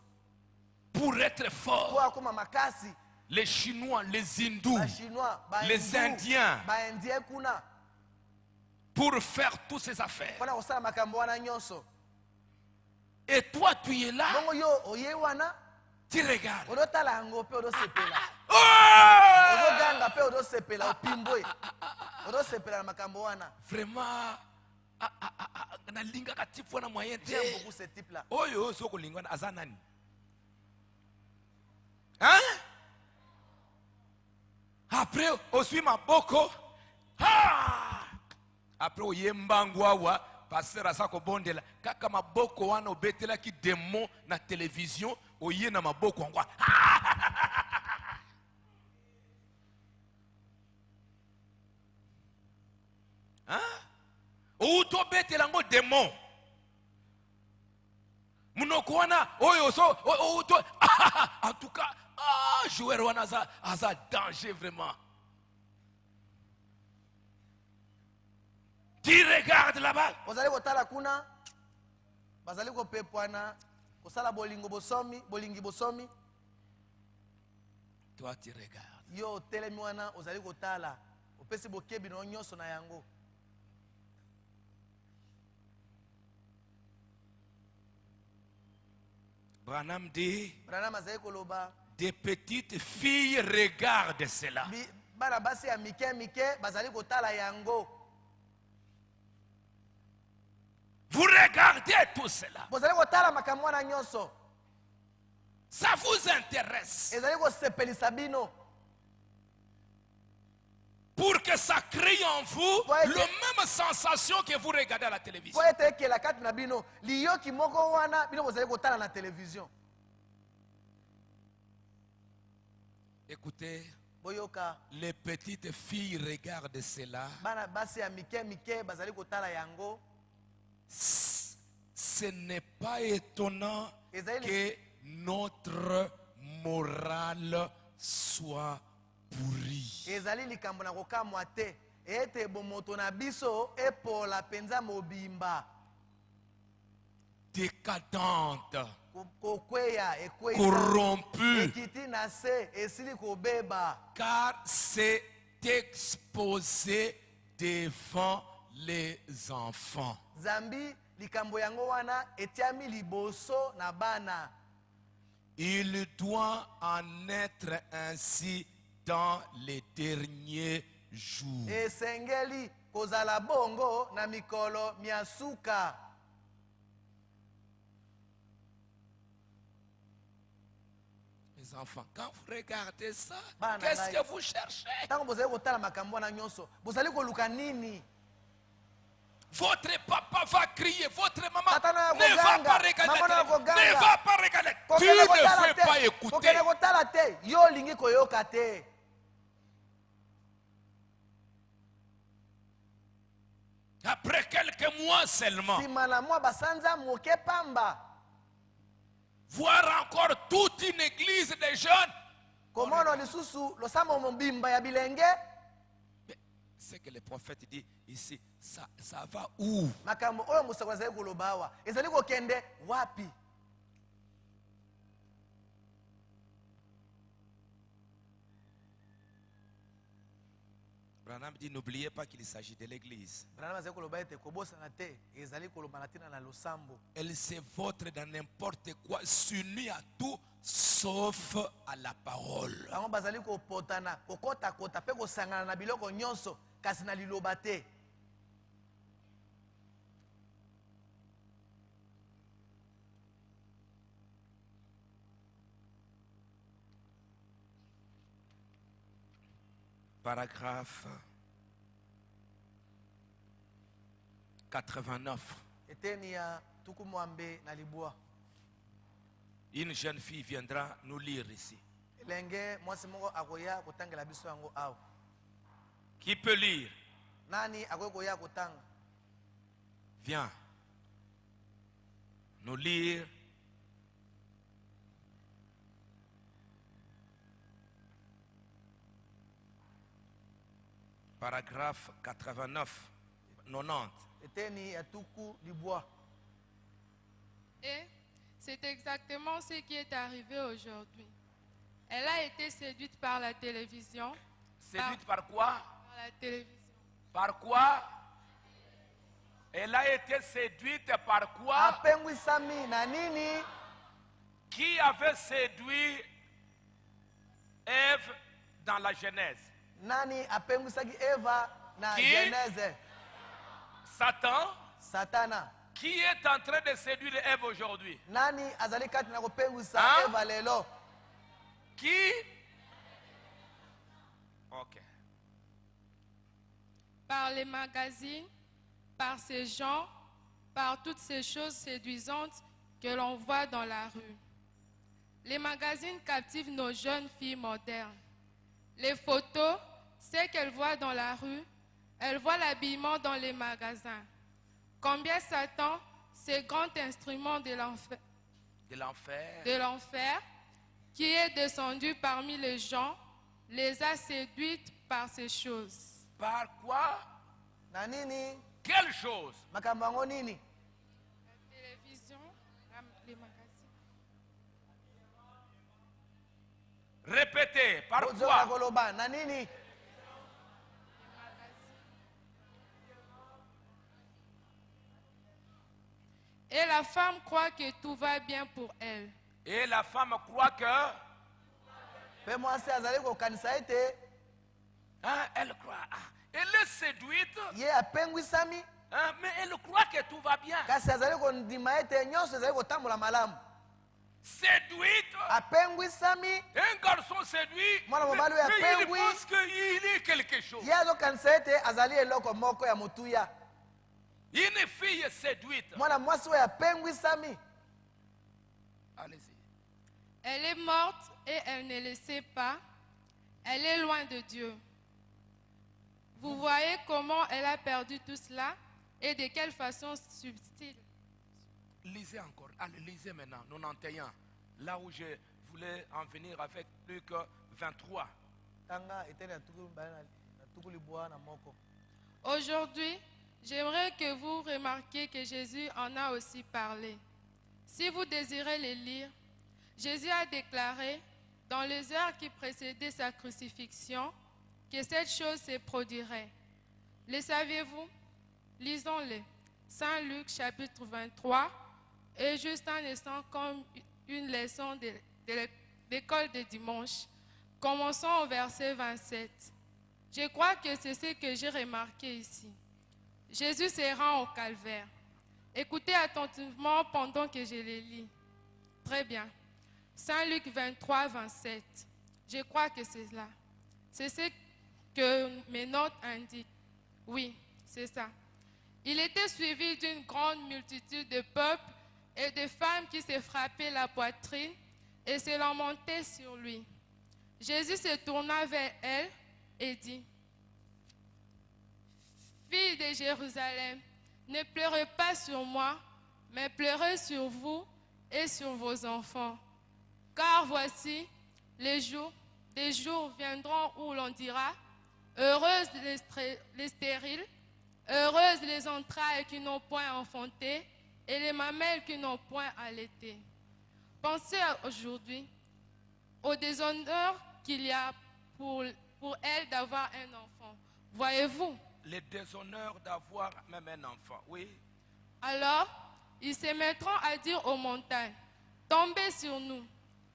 pour être
Po
forts.
akoma makasi.
Les Chinois, les Hindous,
Ba Chinois, ba
les
Hindou,
Indiens,
ba Indien kuna.
pour faire toutes ces affaires.
Pona kosala makambo wana nyonso.
Et toi, tu es là,
Bongo yo oye wana.
tu regardes.
Odotala yango pe odosepela.
Oh!
Odoganga pe odosepela opimboe. Odosepela na makambo wana.
Vraiment, nalinga tipu na moyen te.
J'aime beaucoup ce type là.
Oyo soko lingwana azanani. Hein? Après, on suit ma boko. Ah! Après, on yembangwawa. Pasteur asako bondela. Kaka maboko wana obetela ki démon na télévision. Oye na maboko ngwa. Hein? Outo betela ngo démon. Munoko wana oyo so outo. En tout cas, joueur wana aza danger vraiment. Tu regardes là-bas.
ozali kotala kuna bazali kopepwana kosala bolingi bosomi
Toi, tu regardes.
yo otelemi wana ozali kotala opesi bokebi na yo nyonso na yango.
Branham dit,
Branham azali koloba
des petites filles regardent cela.
bana basi ya mike bazali kotala yango.
Vous regardez tout cela.
bozali kotala makambo wana nyonso
Ça vous intéresse.
ezali kosepelisa bino
Pour que ça crée en vous
Ouais,
la même sensation que vous regardez à la télévision.
po ete ekela kati na bino liyoki moko wana bino bozali kotala na televizion.
Écoutez,
boyoka
les petites filles regardent cela.
bana basi ya mike bazali kotala yango.
Ce n'est pas étonnant
Ezali-
que notre morale soit pourrie.
ezali likambo na kokamwa te ete bomoto na biso epola penza mobimba
Décadente,
kokweya ekweisa
corrompue,
ekiti na se esili kobeba
car c'est exposé devant les enfants.
zambi likambo yango wana etiami liboso na bana.
Il doit en être ainsi dans les derniers jours.
Esengeli kozala bongo na mikolo miasuka.
Mes enfants, quand vous regardez ça,
Bana
qu'est-ce
ngai.
que vous cherchez?
Ntango bozali kotala makambo wana nyonso bozali koluka nini?
Votre papa va crier, votre maman
Tata na
ne va
koganga,
pas regarder
maman
la
na
télévision,
koganga.
ne va pas regarder. Tu
Kokende
ne
kotala
veux
te,
pas écouter.
kokende kotala te, yo olingi koyoka te.
Après quelques mois seulement,
Nsima na mwa basanza moke pamba
voir encore toute une église de jeunes.
komona lisusu losambo mobimba ya bilenge.
Mais ce que le prophète dit ici, ça va où?
Makambo oyo mosako azali koloba awa ezali kokende wapi?
Branham dit, n'oubliez pas qu'il s'agit de l'église.
Branham azali koloba ete kobosana te ezali koloba na ntina na losambo.
Elle se vautre dans n'importe quoi, s'unit à tout sauf à la parole.
bango bazali kopotana kokotakota mpe kosangana na biloko nyonso kasi na liloba te.
Paragraphe 89.
eteni ya tuku mwambe na libwa.
Une jeune fille viendra nous lire ici.
elenge mwasi moko akoya kotangela biso yango awa.
Qui peut lire?
nani akoki koya kotanga?
Viens nous lire paragraphe 89, 90.
eteni ya tuku libwa.
Et c'est exactement ce qui est arrivé aujourd'hui. Elle a été séduite par la télévision.
Séduite par quoi?
Par la télévision.
Par quoi? Elle a été séduite par quoi?
apengwisami na nini?
Qui avait séduit Ève dans la Genèse?
Nani apengwisaki Eva na
Qui?
Genèse?
Satan.
Satana.
Qui est en train de séduire Ève aujourd'hui?
Nani azali kati na kopengwisa
Hein?
Eva lelo?
Qui? Ok.
Par les magazines, par ces gens, par toutes ces choses séduisantes que l'on voit dans la rue. Les magazines captivent nos jeunes filles modernes. Les photos, ce qu'elles voient dans la rue, elles voient l'habillement dans les magasins. Combien Satan, ce grand instrument de l'enfer, qui est descendu parmi les gens, les a séduites par ces choses.
Par quoi?
Na nini?
Quelle chose?
makambo yango nini?
La télévision, les magazines.
Répétez, par
Ozonga
quoi?
koloba na nini?
Et la femme croit que tout va bien pour elle.
Et la femme croit que...
Mpe mwasi azali kokanisa ete
Hein, elle croit. Ah, elle est séduite,
ye apengwisami,
hein, mais elle croit que tout va bien.
kasi azali kondima ete nyonso ezali kotambola malamu.
Séduite,
Apengwisami,
un garçon séduit,
Mwana
mais,
mobali oyo
mais il
apengwi.
pense qu'il est quelque chose.
ye azokanisa ete azali eloko moko ya motuya.
Une fille séduite.
Mwana mwasi oyo apengwisami,
Allez-y.
Elle est morte et elle ne le sait pas. Elle est loin de Dieu. Vous voyez comment elle a perdu tout cela et de quelle façon subtile.
Lisez encore. Allez, lisez maintenant. 91. Là où je voulais en venir avec Luc 23.
tanga eteni na tuku libwa na moko.
Aujourd'hui, j'aimerais que vous remarquiez que Jésus en a aussi parlé. Si vous désirez les lire, Jésus a déclaré dans les heures qui précédaient sa crucifixion que cette chose se produirait. Le saviez-vous? Lisons-le. Saint Luc chapitre 23 est juste un instant comme une leçon de l'école de dimanche. Commençons au verset 27. Je crois que c'est ce que j'ai remarqué ici. Jésus se rend au calvaire. Écoutez attentivement pendant que je le lis. Très bien. Saint Luc 23, 27. Je crois que c'est là. C'est ce que mes notes indiquent. Oui, c'est ça. Il était suivi d'une grande multitude de peuples et de femmes qui se frappaient la poitrine et se lamentaient sur lui. Jésus se tourna vers elle et dit: Fille de Jérusalem, ne pleurez pas sur moi, mais pleurez sur vous et sur vos enfants. Car voici, des jours viendront où l'on dira: heureuses les stériles, heureuses les entrailles qui n'ont point enfanté et les mamelles qui n'ont point allaité. Pensez aujourd'hui au déshonneur qu'il y a pour elle d'avoir un enfant. Voyez-vous?
Le déshonneur d'avoir même un enfant. Oui.
Alors, ils se mettront à dire aux montagnes: tombez sur nous,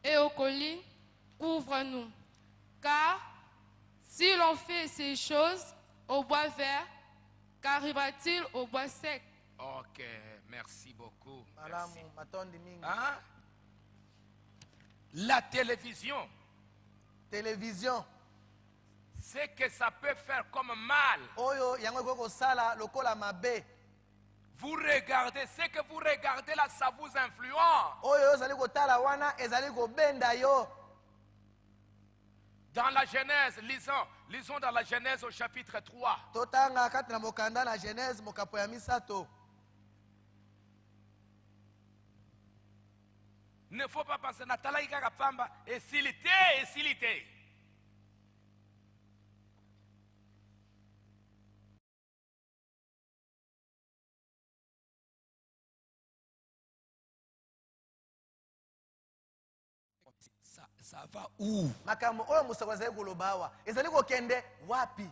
et aux collines, couvre-nous. Car si l'on fait ces choses au bois vert, qu'arrivera-t-il au bois sec?
Ok, merci beaucoup.
Malamu
Merci.
matondi mingi.
Hein? La télévision,
Télévision
ce que ça peut faire comme mal.
oyo yango ekoki kosala lokola mabe.
Vous regardez, ce que vous regardez là, ça vous influence.
Oyo ozali kotala wana ezali kobenda yo.
Dans la Genèse, lisons dans la Genèse au chapitre 3.
Totanga kati na mokanda na Genèse mokapo ya misato.
Ne faut pas penser Natala Ikaka Pamba et silité. Ça va où?
Makambo oyo mosako ezali koloba awa ezali kokende wapi?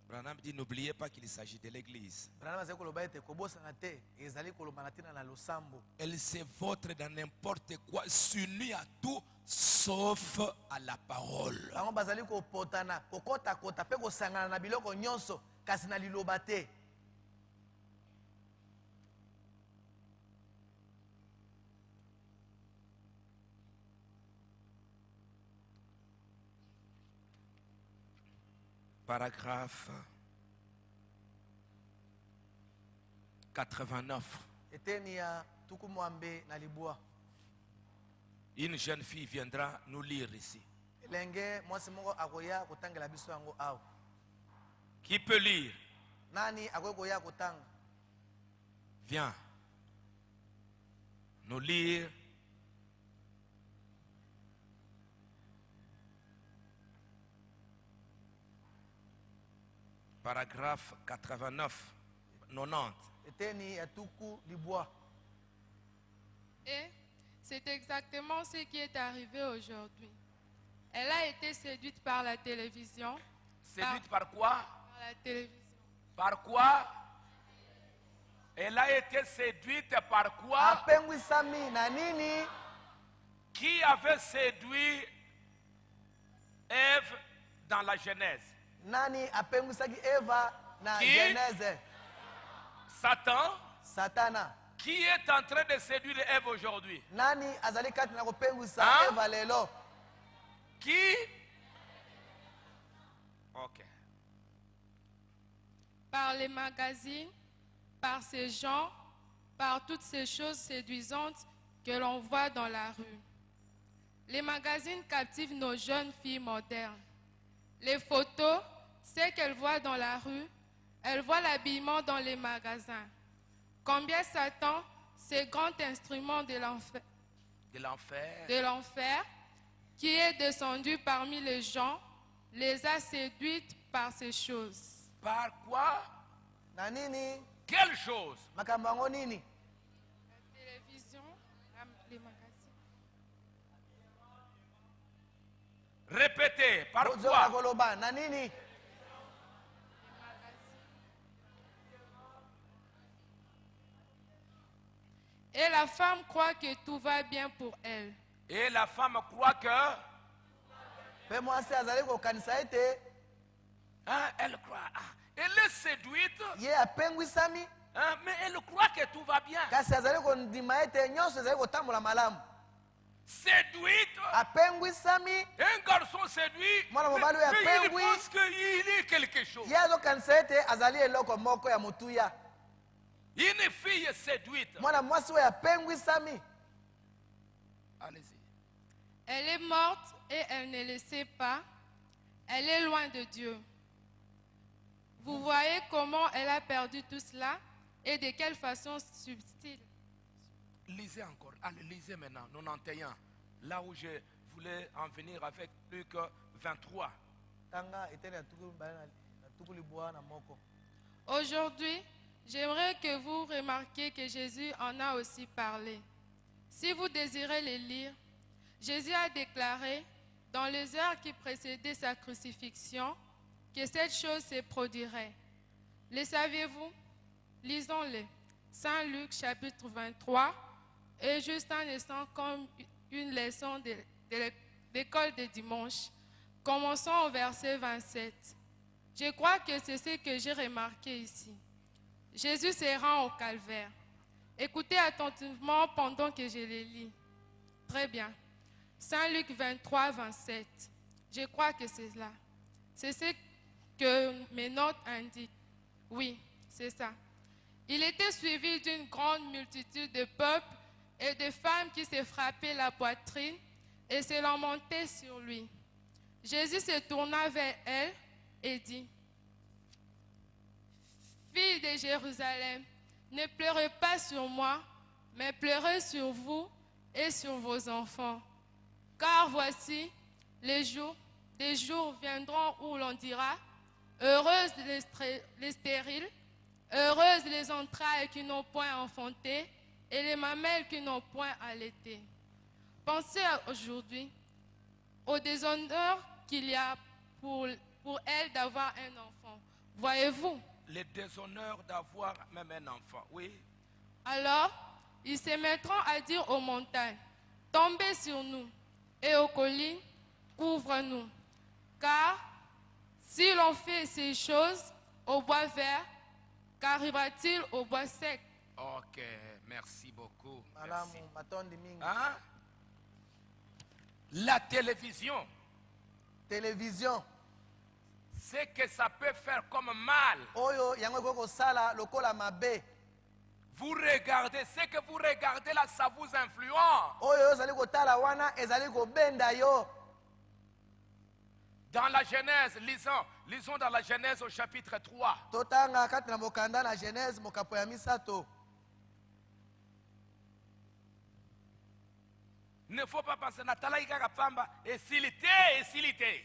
Branham dit n'oubliez pas qu'il s'agit de l'église.
Branham azali koloba ete kobosana te ezali koloba na tina na losambo.
Elle se vautre dans n'importe quoi, s'unit à tout sauf à la parole.
Bango bazali kopotana kokotakota mpe kosangana na biloko nyonso kasi na liloba te.
Paragraphe 89.
Eteni ya tuku mwambe na libwa.
Une jeune fille viendra nous lire ici.
Elenge mwasi moko akoya kotangela biso yango awa.
Qui peut lire?
Nani akoki koya kotanga?
Viens nous lire paragraphe 89, 90.
eteni ya tuku libwa.
Et c'est exactement ce qui est arrivé aujourd'hui. Elle a été séduite par la télévision.
Séduite par quoi?
Par la télévision.
Par quoi? Elle a été séduite par quoi?
Apengwisami na nini?
Qui avait séduit Ève dans la Genèse?
Nani apengwisaki Eva na
Qui?
Genèse?
Satan.
Satana.
Qui est en train de séduire Ève aujourd'hui?
Nani azali kati na kopengwisa
Hein?
Eva lelo?
Qui? Ok.
Par les magazines, par ces gens, par toutes ces choses séduisantes que l'on voit dans la rue. Les magazines captivent nos jeunes filles modernes. Les photos, ce qu'elles voient dans la rue, elles voient l'habillement dans les magasins. Combien Satan, ce grand instrument de l'enfer, qui est descendu parmi les gens, les a séduites par ces choses.
Par quoi?
Na nini?
Quelle chose?
Makambo yango nini?
La télévision, les magazines.
Répétez. Par
Ozo
quoi?
akoloba na nini?
Et la femme croit que tout va bien pour elle.
Et la femme croit que...
Pe mwasi azali kokanisa ete
Hein, elle croit. Ah, elle est séduite.
ye apengwisami,
Hein, mais elle croit que tout va bien.
kasi azali kondima ete nyonso ezali kotambola malamu.
Séduite.
Apengwisami,
Un garçon séduit.
Mwana mobali oyo
Mais il
apengwi.
pense qu'il est quelque chose.
ye azokanisa ete azali eloko moko ya motuya.
Une fille séduite.
Mwana mwasi oyo apengwisami,
Allez-y.
Elle est morte et elle ne le sait pas. Elle est loin de Dieu. Vous voyez comment elle a perdu tout cela et de quelle façon subtile.
Lisez encore. Allez, lisez maintenant. 91. Là où je voulais en venir avec Luc 23.
tanga eteni ya tuku mibale na tuku libwa na moko.
Aujourd'hui, j'aimerais que vous remarquiez que Jésus en a aussi parlé. Si vous désirez les lire, Jésus a déclaré dans les heures qui précédaient sa crucifixion que cette chose se produirait. Le saviez-vous? Lisons-le. Saint Luc chapitre 23 est juste un instant comme une leçon de l'école de dimanche. Commençons au verset 27. Je crois que c'est ce que j'ai remarqué ici. Jésus se rend au calvaire. Écoutez attentivement pendant que je le lis. Très bien. Saint Luc 23, 27. Je crois que c'est là. C'est ce que mes notes indiquent. Oui, c'est ça. Il était suivi d'une grande multitude de peuples et de femmes qui se frappaient la poitrine et se lamentaient sur lui. Jésus se tourna vers elle et dit: Fille de Jérusalem, ne pleurez pas sur moi, mais pleurez sur vous et sur vos enfants. Car voici, des jours viendront où l'on dira: heureuses les stériles, heureuses les entrailles qui n'ont point enfanté et les mamelles qui n'ont point allaité. Pensez aujourd'hui au déshonneur qu'il y a pour elle d'avoir un enfant. Voyez-vous?
Le déshonneur d'avoir même un enfant. Oui.
Alors, ils se mettront à dire aux montagnes: tombez sur nous, et aux collines, couvre-nous. Car si l'on fait ces choses au bois vert, qu'arrivera-t-il au bois sec?
Ok, merci beaucoup.
Malamu
Merci.
matondi mingi.
Hein? La télévision,
Télévision
ce que ça peut faire comme mal.
oyo yango ekoki kosala lokola mabe,
Vous regardez, ce que vous regardez là, ça vous influence.
oyo ozali kotala wana ezali kobenda yo.
Dans la Genèse, lisons dans la Genèse au chapitre 3.
Totanga kati na mokanda na Genèse mokapo ya misato.
Ne faut pas penser, Natala Ikaka Pamba, et s'il était.